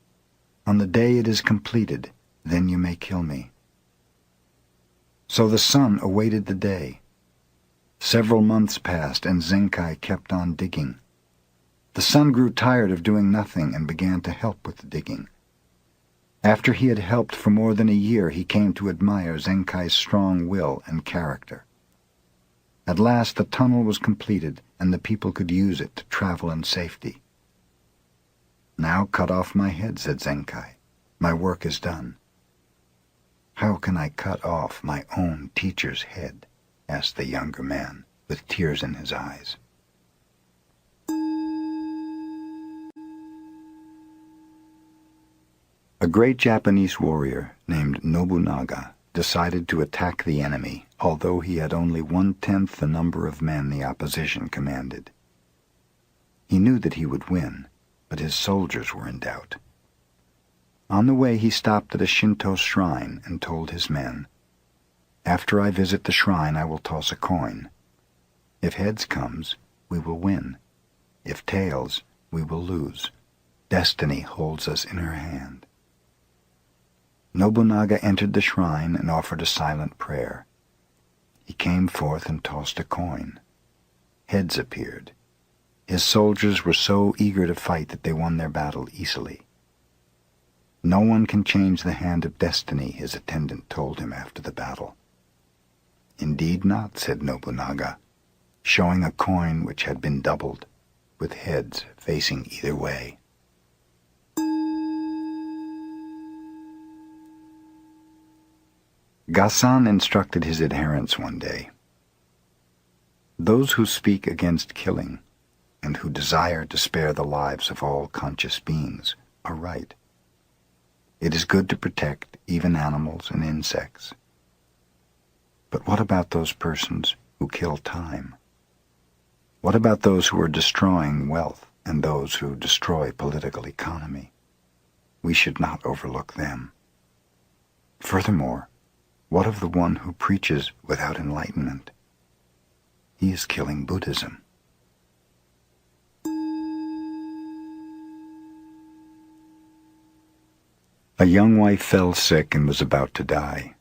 Speaker 1: On the day it is completed, then you may kill me." So the son awaited the day. Several months passed, and Zenkai kept on digging. The son grew tired of doing nothing and began to help with the digging. After he had helped for more than a year, he came to admire Zenkai's strong will and character. At last the tunnel was completed, and the people could use it to travel in safety. "Now cut off my head," said Zenkai. "My work is done." "How can I cut off my own teacher's head?" asked the younger man, with tears in his eyes. A great Japanese warrior named Nobunaga decided to attack the enemy, although he had only 1/10 the number of men the opposition commanded. He knew that he would win, but his soldiers were in doubt. On the way he stopped at a Shinto shrine and told his men, "After I visit the shrine I will toss a coin. If heads comes, we will win. If tails, we will lose. Destiny holds us in her hand." Nobunaga entered the shrine and offered a silent prayer. He came forth and tossed a coin. Heads appeared. His soldiers were so eager to fight that they won their battle easily. "No one can change the hand of destiny," his attendant told him after the battle. "Indeed not," said Nobunaga, showing a coin which had been doubled, with heads facing either way. Gasan instructed his adherents one day, Those who speak against killing and who desire to spare the lives of all conscious beings are right. It is good to protect even animals and insects. But what about those persons who kill time? What about those who are destroying wealth and those who destroy political economy? We should not overlook them. Furthermore, what of the one who preaches without enlightenment? He is killing Buddhism. A young wife fell sick and was about to die.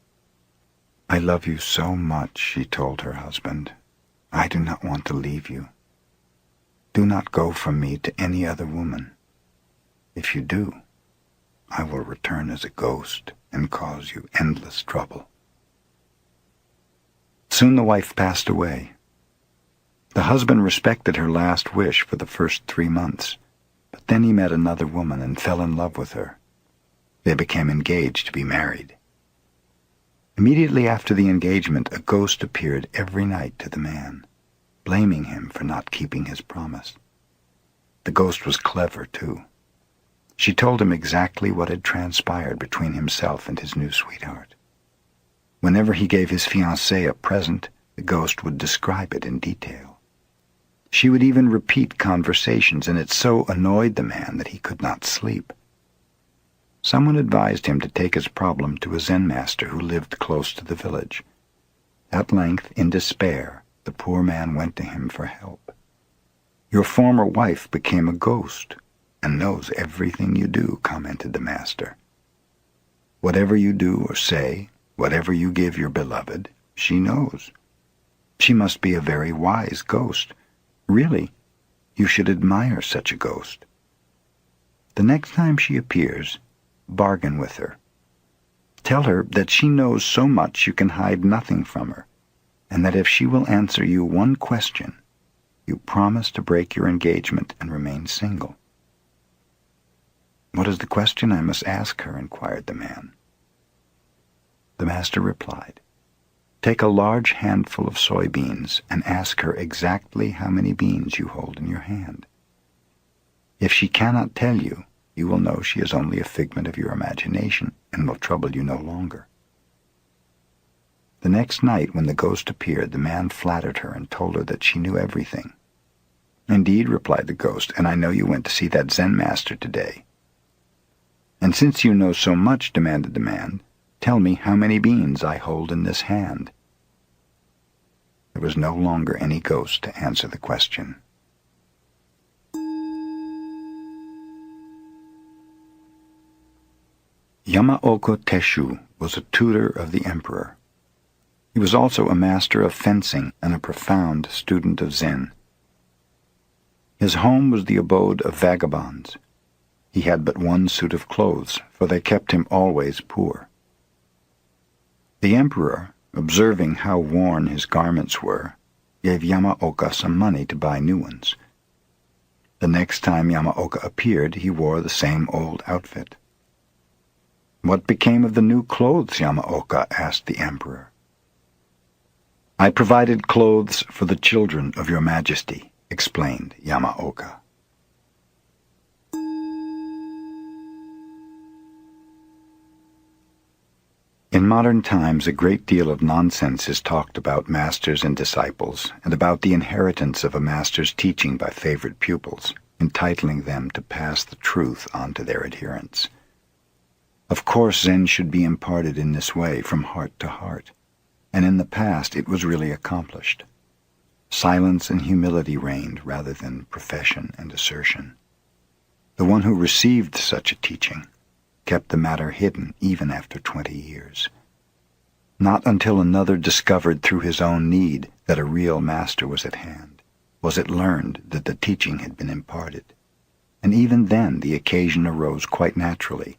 Speaker 1: "I love you so much," she told her husband. "I do not want to leave you. Do not go from me to any other woman. If you do, I will return as a ghost and cause you endless trouble." Soon the wife passed away. The husband respected her last wish for the first 3 months, but then he met another woman and fell in love with her. They became engaged to be married. Immediately after the engagement, a ghost appeared every night to the man, blaming him for not keeping his promise. The ghost was clever, too. She told him exactly what had transpired between himself and his new sweetheart. Whenever he gave his fiancée a present, the ghost would describe it in detail. She would even repeat conversations, and it so annoyed the man that he could not sleep. Someone advised him to take his problem to a Zen master who lived close to the village. At length, in despair, the poor man went to him for help. "Your former wife became a ghost and knows everything you do," commented the master. "Whatever you do or say, whatever you give your beloved, she knows. She must be a very wise ghost. Really, you should admire such a ghost. The next time she appears, bargain with her. Tell her that she knows so much you can hide nothing from her, and that if she will answer you one question, you promise to break your engagement and remain single." "What is the question I must ask her?" inquired the man. The master replied, "Take a large handful of soybeans and ask her exactly how many beans you hold in your hand. If she cannot tell you, you will know she is only a figment of your imagination and will trouble you no longer." The next night, when the ghost appeared, the man flattered her and told her that she knew everything. "Indeed," replied the ghost, "and I know you went to see that Zen master today." "And since you know so much," demanded the man, "tell me how many beans I hold in this hand." There was no longer any ghost to answer the question. Yamaoka Tesshu was a tutor of the emperor. He was also a master of fencing and a profound student of Zen. His home was the abode of vagabonds. He had but one suit of clothes, for they kept him always poor. The emperor, observing how worn his garments were, gave Yamaoka some money to buy new ones. The next time Yamaoka appeared, he wore the same old outfit. "What became of the new clothes, Yamaoka?" asked the emperor. "I provided clothes for the children of your majesty," explained Yamaoka. In modern times, a great deal of nonsense is talked about masters and disciples, and about the inheritance of a master's teaching by favorite pupils, entitling them to pass the truth on to their adherents. Of course, Zen should be imparted in this way, from heart to heart, and in the past it was really accomplished. Silence and humility reigned rather than profession and assertion. The one who received such a teaching kept the matter hidden even after 20 years. Not until another discovered through his own need that a real master was at hand was it learned that the teaching had been imparted, and even then the occasion arose quite naturally,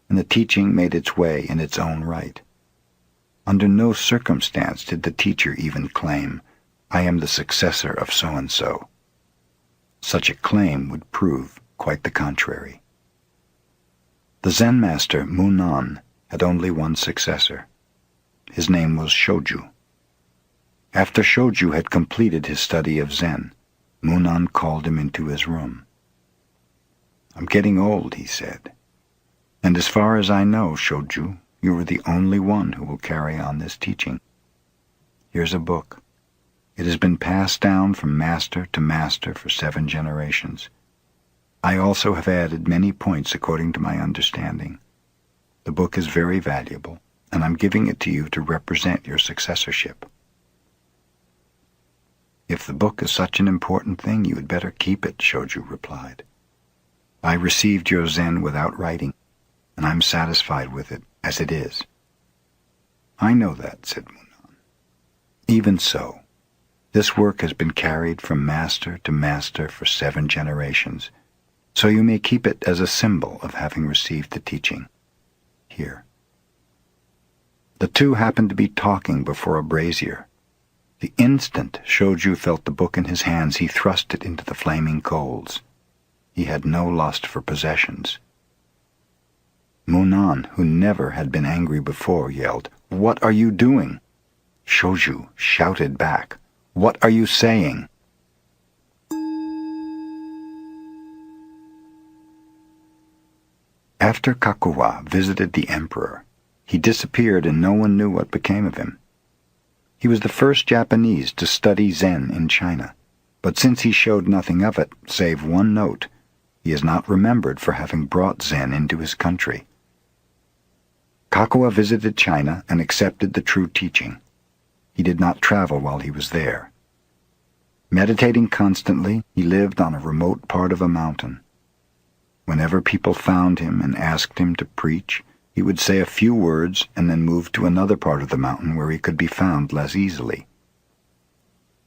Speaker 1: and the teaching made its way in its own right. Under no circumstance did the teacher even claim, "I am the successor of so-and-so." Such a claim would prove quite the contrary. The Zen master, Munan, had only one successor. His name was Shōju. After Shoju had completed his study of Zen, Munan called him into his room. "I'm getting old," he said, "and as far as I know, Shoju, you are the only one who will carry on this teaching. Here's a book. It has been passed down from master to master for 7 generations. I also have added many points according to my understanding. The book is very valuable, and I'm giving it to you to represent your successorship." "If the book is such an important thing, you had better keep it," Shoju replied. "I received your Zen without writing, and I'm satisfied with it as it is." "I know that," said Munan. "Even so, this work has been carried from master to master for 7 generations, so you may keep it as a symbol of having received the teaching. Here." The two happened to be talking before a brazier. The instant Shoju felt the book in his hands, he thrust it into the flaming coals. He had no lust for possessions. Munan, who never had been angry before, yelled, "What are you doing?" Shoju shouted back, "What are you saying?" After Kakuwa visited the emperor, he disappeared and no one knew what became of him. He was the first Japanese to study Zen in China, but since he showed nothing of it, save one note, he is not remembered for having brought Zen into his country. Kakuwa visited China and accepted the true teaching. He did not travel while he was there. Meditating constantly, he lived on a remote part of a mountain. Whenever people found him and asked him to preach, he would say a few words and then move to another part of the mountain where he could be found less easily.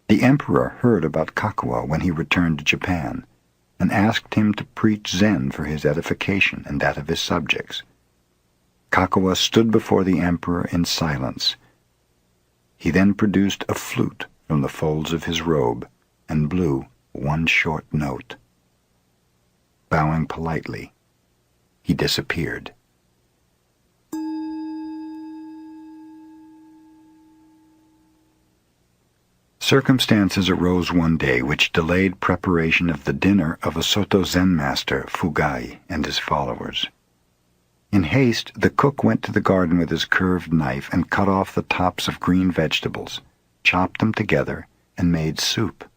Speaker 1: The emperor heard about Kakuwa when he returned to Japan and asked him to preach Zen for his edification and that of his subjects. Kakuwa stood before the emperor in silence. He then produced a flute from the folds of his robe and blew one short note. Bowing politely, he disappeared. Circumstances arose one day which delayed preparation of the dinner of a Soto Zen master, Fugai, and his followers. In haste, the cook went to the garden with his curved knife and cut off the tops of green vegetables, chopped them together, and made soup,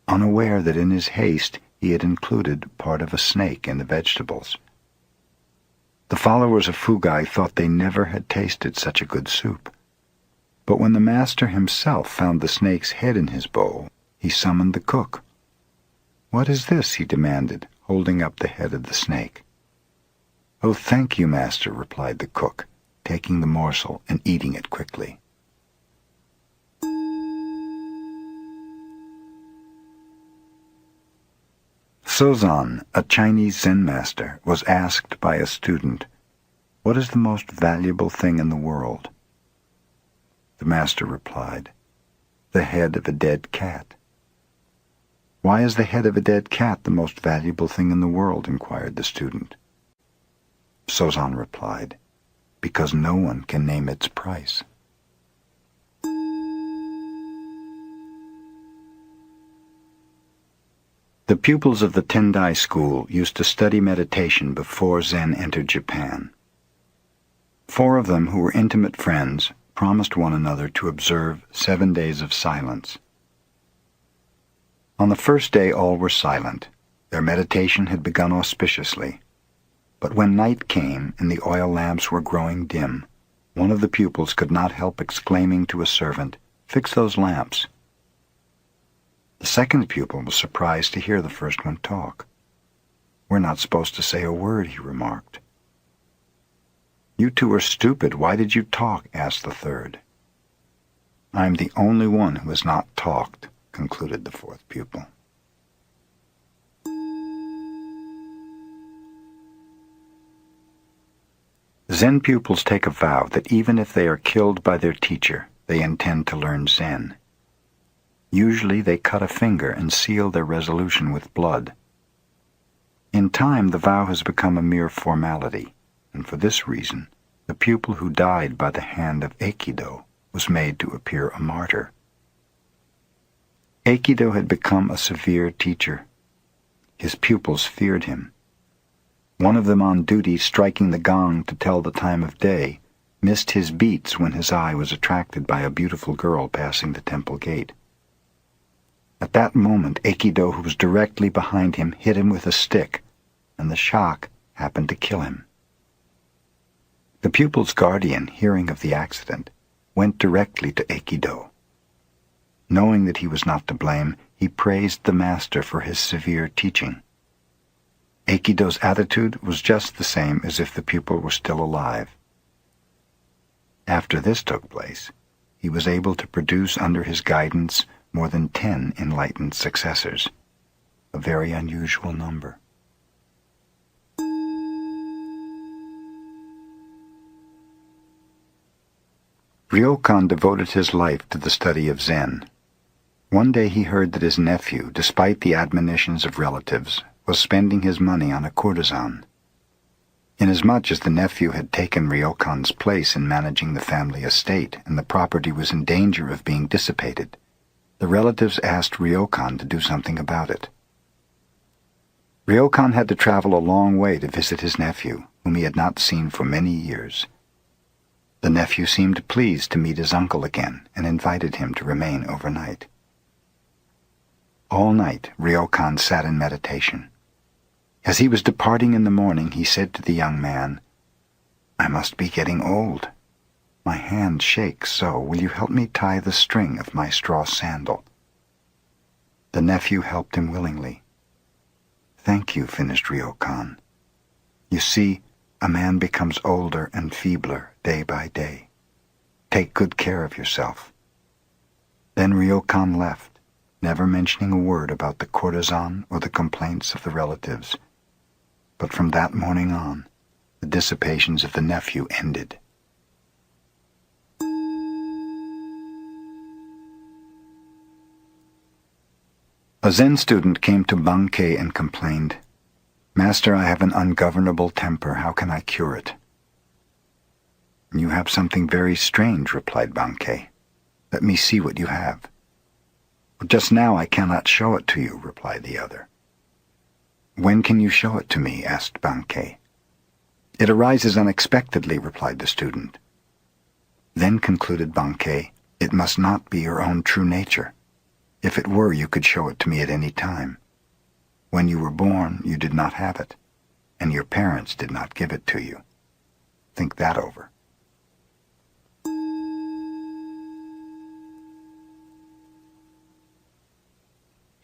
Speaker 1: unaware that in his haste he had included part of a snake in the vegetables. The followers of Fugai thought they never had tasted such a good soup. But when the master himself found the snake's head in his bowl, he summoned the cook. "What is this?" he demanded, holding up the head of the snake. "Oh, thank you, master," replied the cook, taking the morsel and eating it quickly. Sozan, a Chinese Zen master, was asked by a student, "What is the most valuable thing in the world?" The master replied, "The head of a dead cat." "Why is the head of a dead cat the most valuable thing in the world?" inquired the student. Sozan replied, "Because no one can name its price." The pupils of the Tendai school used to study meditation before Zen entered Japan. 4 of them, who were intimate friends, promised one another to observe 7 days of silence. On the first day all were silent. Their meditation had begun auspiciously. But when night came and the oil lamps were growing dim, one of the pupils could not help exclaiming to a servant, "Fix those lamps." The second pupil was surprised to hear the first one talk. "We're not supposed to say a word," he remarked. "You two are stupid. Why did you talk?" asked the third. "I'm the only one who has not talked," concluded the fourth pupil. Zen pupils take a vow that even if they are killed by their teacher, they intend to learn Zen. Usually they cut a finger and seal their resolution with blood. In time, the vow has become a mere formality, and for this reason, the pupil who died by the hand of Aikido was made to appear a martyr. Aikido had become a severe teacher. His pupils feared him. One of them on duty striking the gong to tell the time of day missed his beats when his eye was attracted by a beautiful girl passing the temple gate. At that moment, Aikido, who was directly behind him, hit him with a stick, and the shock happened to kill him. The pupil's guardian, hearing of the accident, went directly to Aikido. Knowing that he was not to blame, he praised the master for his severe teaching. Aikido's attitude was just the same as if the pupil were still alive. After this took place, he was able to produce under his guidance more than 10 enlightened successors, a very unusual number. Ryokan devoted his life to the study of Zen. One day he heard that his nephew, despite the admonitions of relatives, was spending his money on a courtesan. Inasmuch as the nephew had taken Ryokan's place in managing the family estate and the property was in danger of being dissipated, the relatives asked Ryokan to do something about it. Ryokan had to travel a long way to visit his nephew, whom he had not seen for many years. The nephew seemed pleased to meet his uncle again and invited him to remain overnight. All night Ryokan sat in meditation. As he was departing in the morning, he said to the young man, "I must be getting old. My hand shakes so. Will you help me tie the string of my straw sandal?" The nephew helped him willingly. "Thank you," finished Ryokan. "You see, a man becomes older and feebler day by day. Take good care of yourself." Then Ryokan left, never mentioning a word about the courtesan or the complaints of the relatives. But from that morning on, the dissipations of the nephew ended. A Zen student came to Bankei and complained, "Master, I have an ungovernable temper. How can I cure it?" "You have something very strange," replied Bankei. "Let me see what you have." "Just now I cannot show it to you," replied the other. "When can you show it to me?" asked Bankei. "It arises unexpectedly," replied the student. Then concluded Bankei, "It must not be your own true nature. If it were, you could show it to me at any time. When you were born, you did not have it, and your parents did not give it to you. Think that over."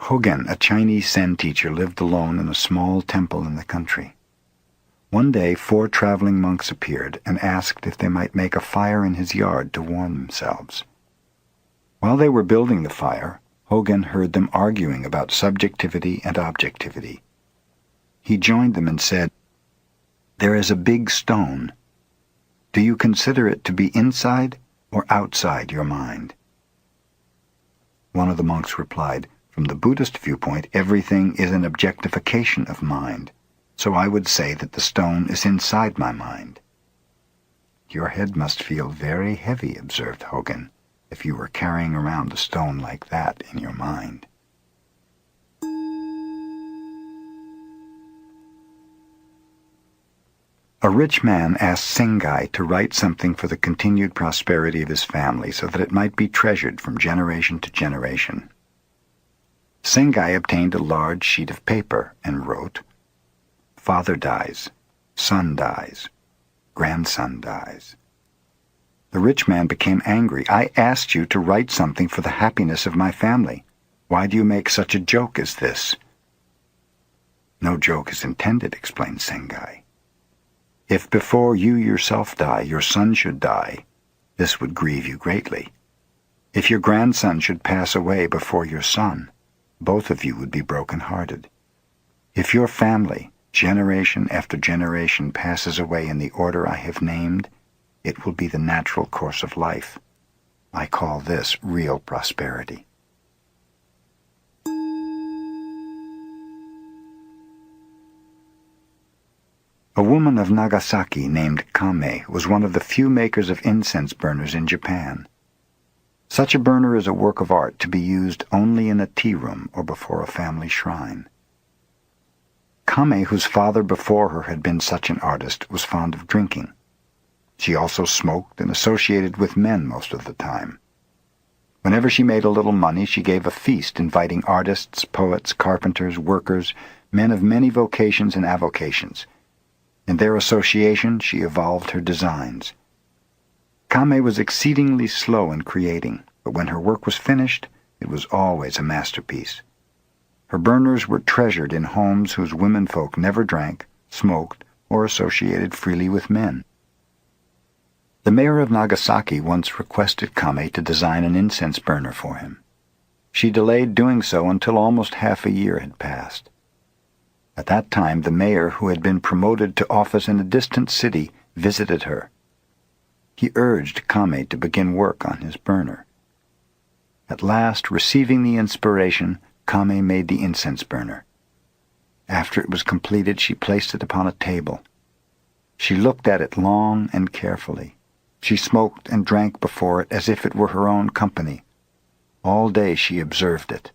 Speaker 1: Hogen, a Chinese Zen teacher, lived alone in a small temple in the country. One day 4 traveling monks appeared and asked if they might make a fire in his yard to warm themselves. While they were building the fire, Hogen heard them arguing about subjectivity and objectivity. He joined them and said, "There is a big stone. Do you consider it to be inside or outside your mind?" One of the monks replied, "From the Buddhist viewpoint, everything is an objectification of mind, so I would say that the stone is inside my mind." "Your head must feel very heavy," observed Hogen, "if you were carrying around a stone like that in your mind." A rich man asked Sengai to write something for the continued prosperity of his family so that it might be treasured from generation to generation. Sengai obtained a large sheet of paper and wrote, "Father dies, son dies, grandson dies." The rich man became angry. "I asked you to write something for the happiness of my family. Why do you make such a joke as this?" "No joke is intended," explained Sengai. "If before you yourself die, your son should die, this would grieve you greatly. If your grandson should pass away before your son, both of you would be broken-hearted. If your family, generation after generation, passes away in the order I have named, it will be the natural course of life. I call this real prosperity." A woman of Nagasaki named Kame was one of the few makers of incense burners in Japan. Such a burner is a work of art to be used only in a tea room or before a family shrine. Kame, whose father before her had been such an artist, was fond of drinking. She also smoked and associated with men most of the time. Whenever she made a little money, she gave a feast inviting artists, poets, carpenters, workers, men of many vocations and avocations. In their association, she evolved her designs. Kame was exceedingly slow in creating, but when her work was finished, it was always a masterpiece. Her burners were treasured in homes whose womenfolk never drank, smoked, or associated freely with men. The mayor of Nagasaki once requested Kame to design an incense burner for him. She delayed doing so until almost half a year had passed. At that time, the mayor, who had been promoted to office in a distant city, visited her. He urged Kame to begin work on his burner. At last, receiving the inspiration, Kame made the incense burner. After it was completed, she placed it upon a table. She looked at it long and carefully. She smoked and drank before it as if it were her own company. All day she observed it.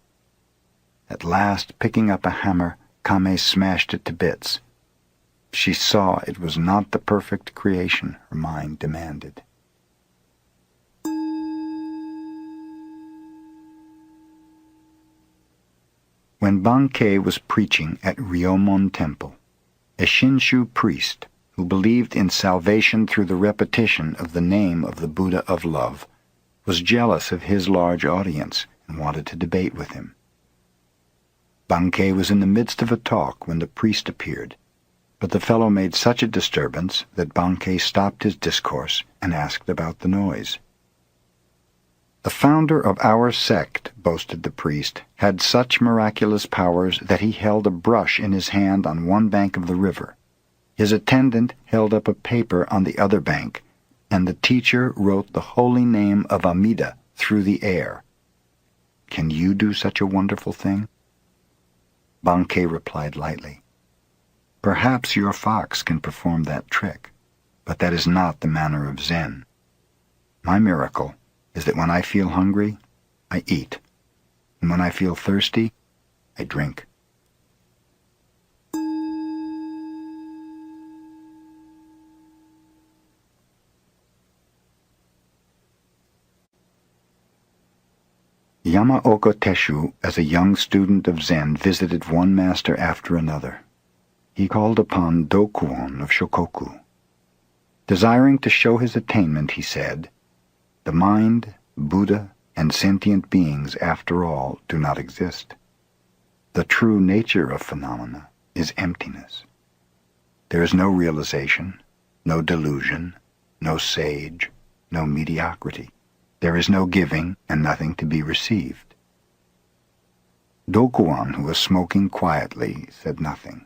Speaker 1: At last, picking up a hammer, Kame smashed it to bits. She saw it was not the perfect creation her mind demanded. When Bankei was preaching at Ryomon Temple, a Shinshu priest, who believed in salvation through the repetition of the name of the Buddha of love, was jealous of his large audience and wanted to debate with him. Bankei was in the midst of a talk when the priest appeared, but the fellow made such a disturbance that Bankei stopped his discourse and asked about the noise. The founder of our sect, boasted the priest, had such miraculous powers that he held a brush in his hand on one bank of the river. His attendant held up a paper on the other bank, and the teacher wrote the holy name of Amida through the air. Can you do such a wonderful thing? Bankei replied lightly, Perhaps your fox can perform that trick, but that is not the manner of Zen. My miracle is that when I feel hungry, I eat, and when I feel thirsty, I drink. Yamaoka Teshu, as a young student of Zen, visited one master after another. He called upon Dokuon of Shokoku. Desiring to show his attainment, he said, The mind, Buddha, and sentient beings, after all, do not exist. The true nature of phenomena is emptiness. There is no realization, no delusion, no sage, no mediocrity. There is no giving and nothing to be received. Dokuan, who was smoking quietly, said nothing.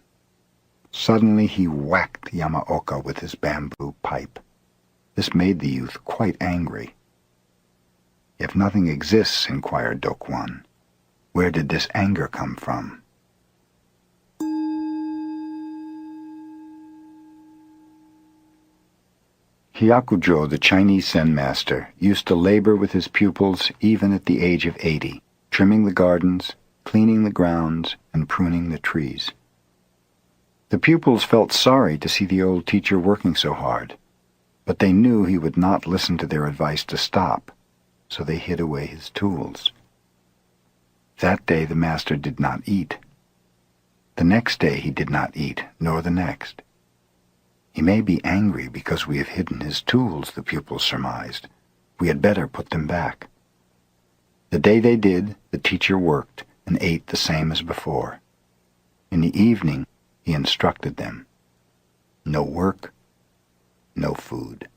Speaker 1: Suddenly he whacked Yamaoka with his bamboo pipe. This made the youth quite angry. If nothing exists, inquired Dokuan, where did this anger come from? Hyakujo, the Chinese Zen master, used to labor with his pupils even at the age of 80, trimming the gardens, cleaning the grounds, and pruning the trees. The pupils felt sorry to see the old teacher working so hard, but they knew he would not listen to their advice to stop, so they hid away his tools. That day the master did not eat. The next day he did not eat, nor the next. He may be angry because we have hidden his tools, the pupils surmised. We had better put them back. The day they did, the teacher worked and ate the same as before. In the evening, he instructed them. No work, no food.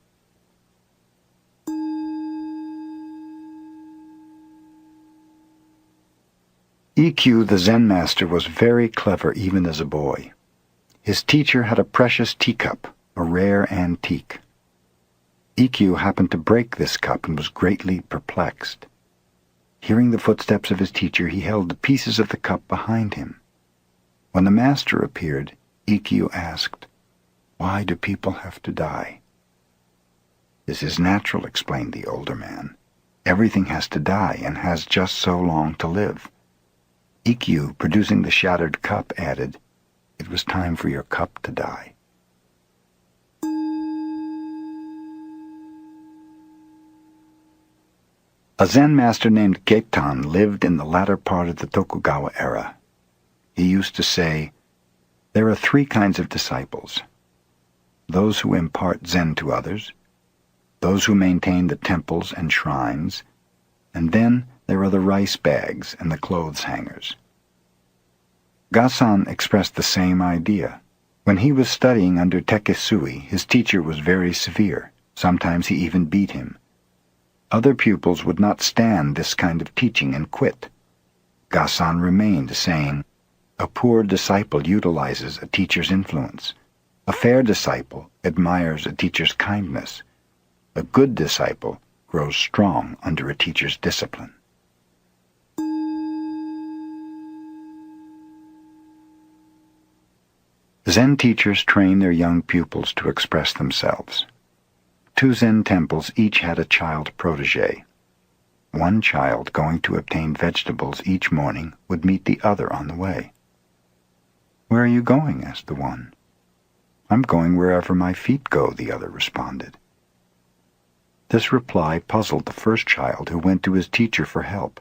Speaker 1: Ikkyu, the Zen master, was very clever even as a boy. His teacher had a precious teacup, a rare antique. Ikkyu happened to break this cup and was greatly perplexed. Hearing the footsteps of his teacher, he held the pieces of the cup behind him. When the master appeared, Ikkyu asked, Why do people have to die? This is natural, explained the older man. Everything has to die and has just so long to live. Ikkyu, producing the shattered cup, added, "It was time for your cup to die." A Zen master named Getan lived in the latter part of the Tokugawa era. He used to say, "There are three kinds of disciples: those who impart Zen to others, those who maintain the temples and shrines, and then there are the rice bags and the clothes hangers." Gasan expressed the same idea. When he was studying under Tekisui, his teacher was very severe. Sometimes he even beat him. Other pupils would not stand this kind of teaching and quit. Gasan remained, saying, "A poor disciple utilizes a teacher's influence. A fair disciple admires a teacher's kindness. A good disciple grows strong under a teacher's discipline." Zen teachers train their young pupils to express themselves. Two Zen temples each had a child protege. One child going to obtain vegetables each morning would meet the other on the way. "Where are you going?" asked the one. "I'm going wherever my feet go," the other responded. This reply puzzled the first child, who went to his teacher for help.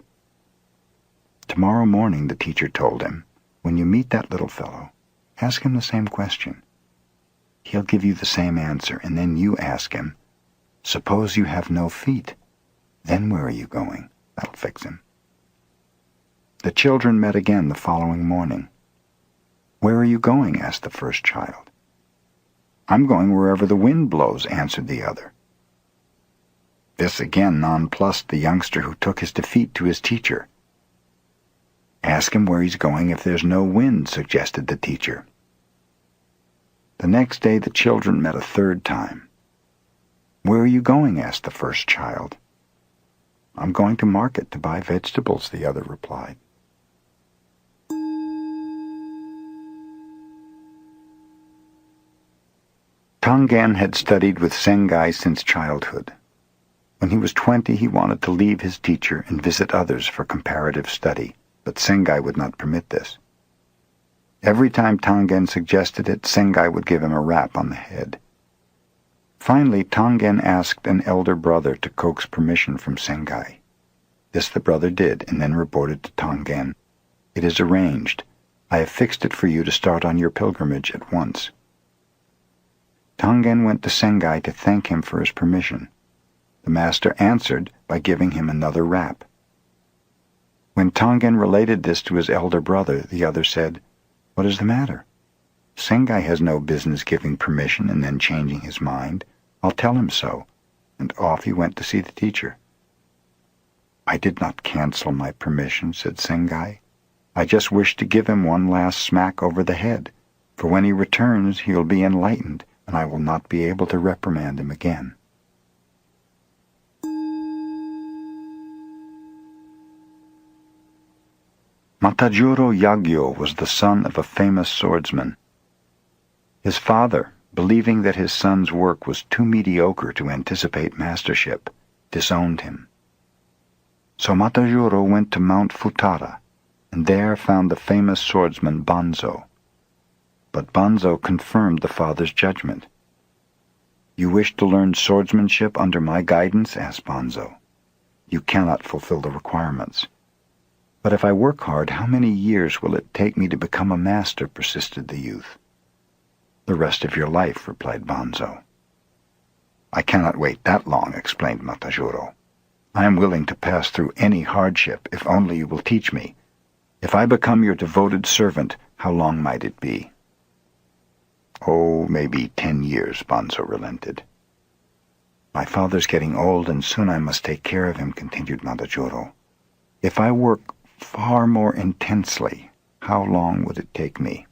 Speaker 1: "Tomorrow morning," the teacher told him, "when you meet that little fellow, ask him the same question. He'll give you the same answer, and then you ask him, 'Suppose you have no feet, then where are you going?' That'll fix him." The children met again the following morning. "Where are you going?" asked the first child. "I'm going wherever the wind blows," answered the other. This again nonplussed the youngster, who took his defeat to his teacher. "Ask him where he's going if there's no wind," suggested the teacher. The next day the children met a third time. "Where are you going?" asked the first child. "I'm going to market to buy vegetables," the other replied. Tangen had studied with Sengai since childhood. When he was 20, he wanted to leave his teacher and visit others for comparative study, but Sengai would not permit this. Every time Tangen suggested it, Sengai would give him a rap on the head. Finally, Tangen asked an elder brother to coax permission from Sengai. This the brother did, and then reported to Tangen, "It is arranged. I have fixed it for you to start on your pilgrimage at once." Tangen went to Sengai to thank him for his permission. The master answered by giving him another rap. When Tangen related this to his elder brother, the other said, "What is the matter? Sengai has no business giving permission and then changing his mind. I'll tell him so." And off he went to see the teacher. "I did not cancel my permission," said Sengai. "I just wish to give him one last smack over the head, for when he returns he will be enlightened, and I will not be able to reprimand him again." Matajuro Yagyo was the son of a famous swordsman. His father, believing that his son's work was too mediocre to anticipate mastership, disowned him. So Matajuro went to Mount Futara, and there found the famous swordsman Banzo. But Banzo confirmed the father's judgment. "You wish to learn swordsmanship under my guidance?" asked Banzo. "You cannot fulfill the requirements." "But if I work hard, how many years will it take me to become a master?" persisted the youth. "The rest of your life," replied Banzo. "I cannot wait that long," explained Matajuro. "I am willing to pass through any hardship if only you will teach me. If I become your devoted servant, how long might it be?" "Oh, maybe 10 years, Banzo relented. "My father's getting old, and soon I must take care of him," continued Matajuro. "If I work far more intensely, how long would it take me?"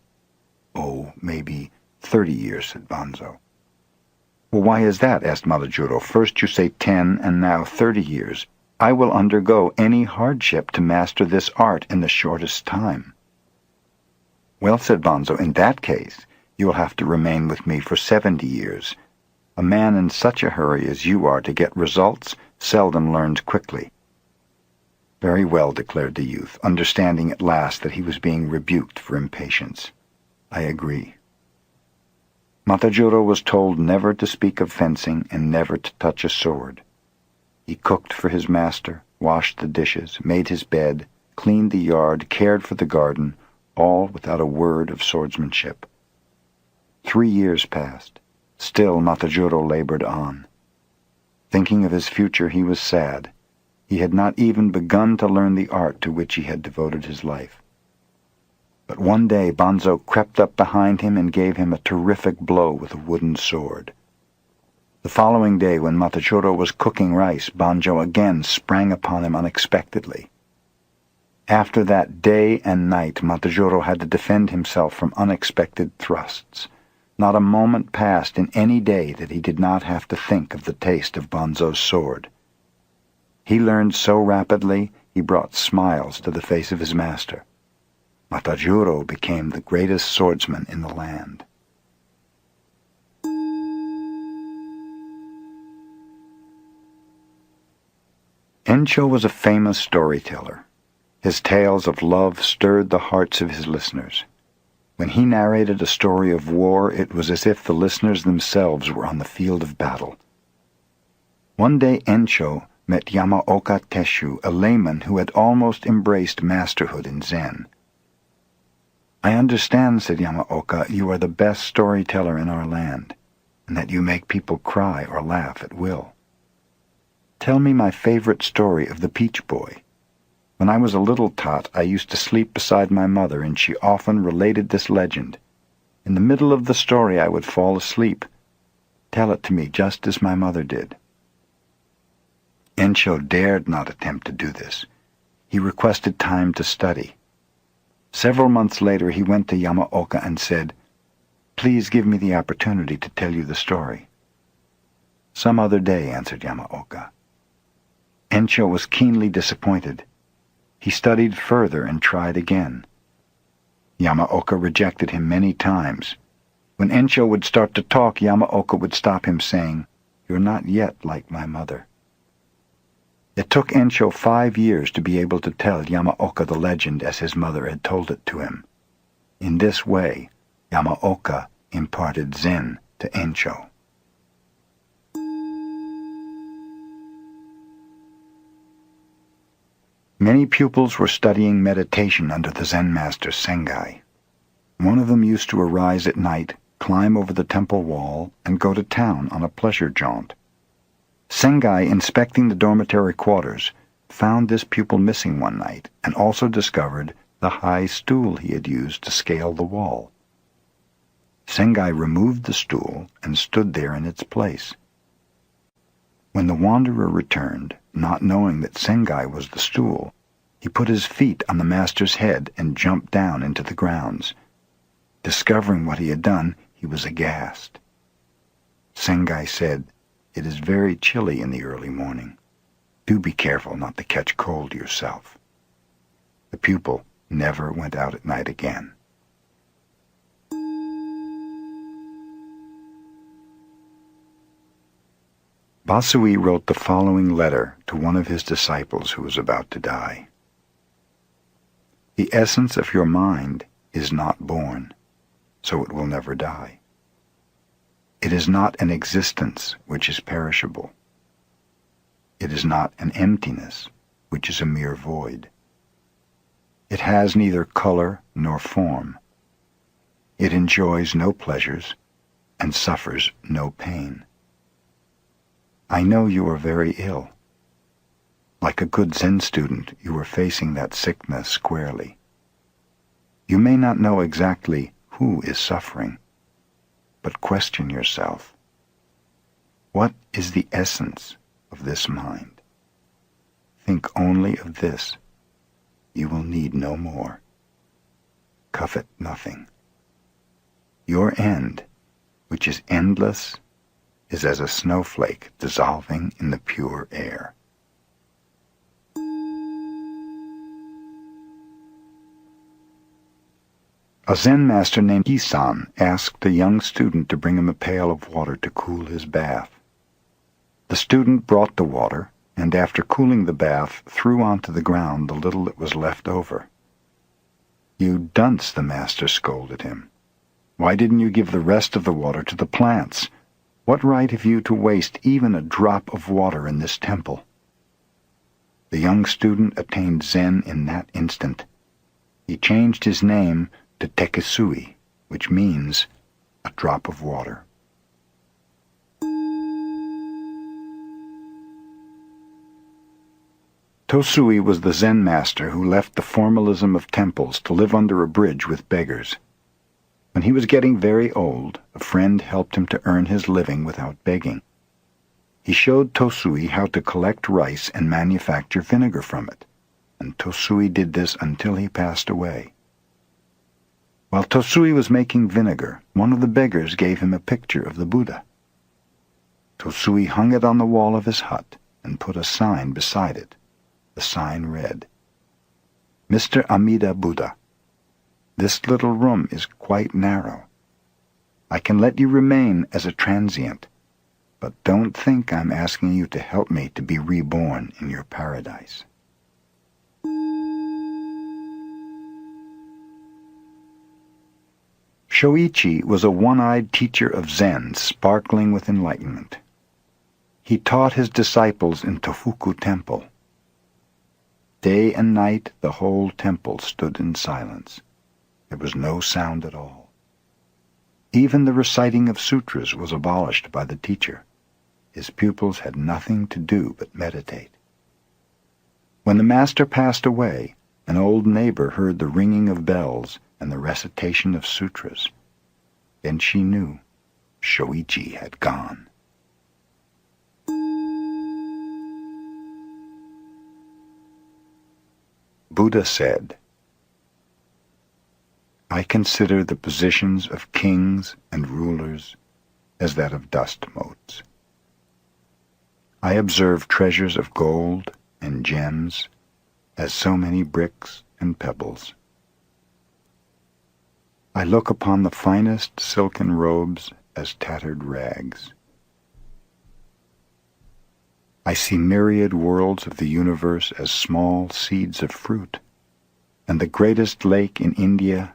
Speaker 1: "Oh, maybe 30 years, said Banzo. "Well, why is that?" asked Matajuro. "First you say 10, and now 30 years. I will undergo any hardship to master this art in the shortest time." "Well," said Banzo, "in that case, you will have to remain with me for 70 years. A man in such a hurry as you are to get results seldom learned quickly. "Very well," declared the youth, understanding at last that he was being rebuked for impatience. "I agree." Matajuro was told never to speak of fencing and never to touch a sword. He cooked for his master, washed the dishes, made his bed, cleaned the yard, cared for the garden, all without a word of swordsmanship. 3 years passed. Still Matajuro labored on. Thinking of his future, he was sad. He had not even begun to learn the art to which he had devoted his life. But one day Banzo crept up behind him and gave him a terrific blow with a wooden sword. The following day, when Matajuro was cooking rice, Banzo again sprang upon him unexpectedly. After that, day and night, Matajuro had to defend himself from unexpected thrusts. Not a moment passed in any day that he did not have to think of the taste of Banzo's sword. He learned so rapidly he brought smiles to the face of his master. Matajuro became the greatest swordsman in the land. Encho was a famous storyteller. His tales of love stirred the hearts of his listeners. When he narrated a story of war, it was as if the listeners themselves were on the field of battle. One day Encho met Yamaoka Teshu, a layman who had almost embraced masterhood in Zen. "I understand," said Yamaoka, "you are the best storyteller in our land, and that you make people cry or laugh at will. Tell me my favorite story of the Peach Boy. When I was a little tot, I used to sleep beside my mother, and she often related this legend. In the middle of the story I would fall asleep. Tell it to me just as my mother did." Encho dared not attempt to do this. He requested time to study. Several months later he went to Yamaoka and said, "Please give me the opportunity to tell you the story." "Some other day," answered Yamaoka. Encho was keenly disappointed. He studied further and tried again. Yamaoka rejected him many times. When Encho would start to talk, Yamaoka would stop him, saying, "You're not yet like my mother." It took Encho 5 years to be able to tell Yamaoka the legend as his mother had told it to him. In this way, Yamaoka imparted Zen to Encho. Many pupils were studying meditation under the Zen master Sengai. One of them used to arise at night, climb over the temple wall, and go to town on a pleasure jaunt. Sengai, inspecting the dormitory quarters, found this pupil missing one night and also discovered the high stool he had used to scale the wall. Sengai removed the stool and stood there in its place. When the wanderer returned, not knowing that Sengai was the stool, he put his feet on the master's head and jumped down into the grounds. Discovering what he had done, he was aghast. Sengai said, "It is very chilly in the early morning. Do be careful not to catch cold yourself." The pupil never went out at night again. Basui wrote the following letter to one of his disciples who was about to die. "The essence of your mind is not born, so it will never die. It is not an existence which is perishable. It is not an emptiness which is a mere void. It has neither color nor form. It enjoys no pleasures and suffers no pain. I know you are very ill. Like a good Zen student, you are facing that sickness squarely. You may not know exactly who is suffering, but question yourself. What is the essence of this mind? Think only of this. You will need no more. Covet nothing. Your end, which is endless, is as a snowflake dissolving in the pure air." A Zen master named Isan asked a young student to bring him a pail of water to cool his bath. The student brought the water, and after cooling the bath, threw onto the ground the little that was left over. "You dunce," the master scolded him. "Why didn't you give the rest of the water to the plants? What right have you to waste even a drop of water in this temple?" The young student attained Zen in that instant. He changed his name to Tekisui, which means a drop of water. Tosui was the Zen master who left the formalism of temples to live under a bridge with beggars. When he was getting very old, a friend helped him to earn his living without begging. He showed Tosui how to collect rice and manufacture vinegar from it, and Tosui did this until he passed away. While Tosui was making vinegar, one of the beggars gave him a picture of the Buddha. Tosui hung it on the wall of his hut and put a sign beside it. The sign read, "Mr. Amida Buddha, this little room is quite narrow. I can let you remain as a transient, but don't think I'm asking you to help me to be reborn in your paradise." Shoichi was a one-eyed teacher of Zen, sparkling with enlightenment. He taught his disciples in Tofuku Temple. Day and night the whole temple stood in silence. There was no sound at all. Even the reciting of sutras was abolished by the teacher. His pupils had nothing to do but meditate. When the master passed away, an old neighbor heard the ringing of bells and the recitation of sutras. Then she knew Shoichi had gone. Buddha said, "I consider the positions of kings and rulers as that of dust motes. I observe treasures of gold and gems as so many bricks and pebbles. I look upon the finest silken robes as tattered rags. I see myriad worlds of the universe as small seeds of fruit, and the greatest lake in India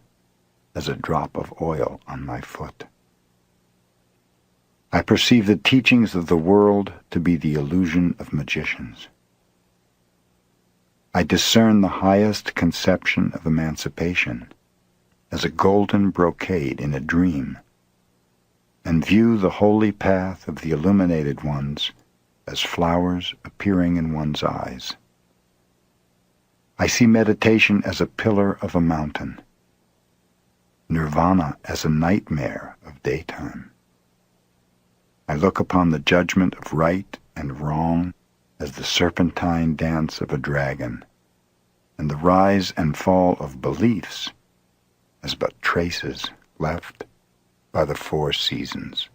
Speaker 1: as a drop of oil on my foot. I perceive the teachings of the world to be the illusion of magicians. I discern the highest conception of emancipation as a golden brocade in a dream, and view the holy path of the illuminated ones as flowers appearing in one's eyes. I see meditation as a pillar of a mountain, nirvana as a nightmare of daytime. I look upon the judgment of right and wrong as the serpentine dance of a dragon, and the rise and fall of beliefs as but traces left by the four seasons."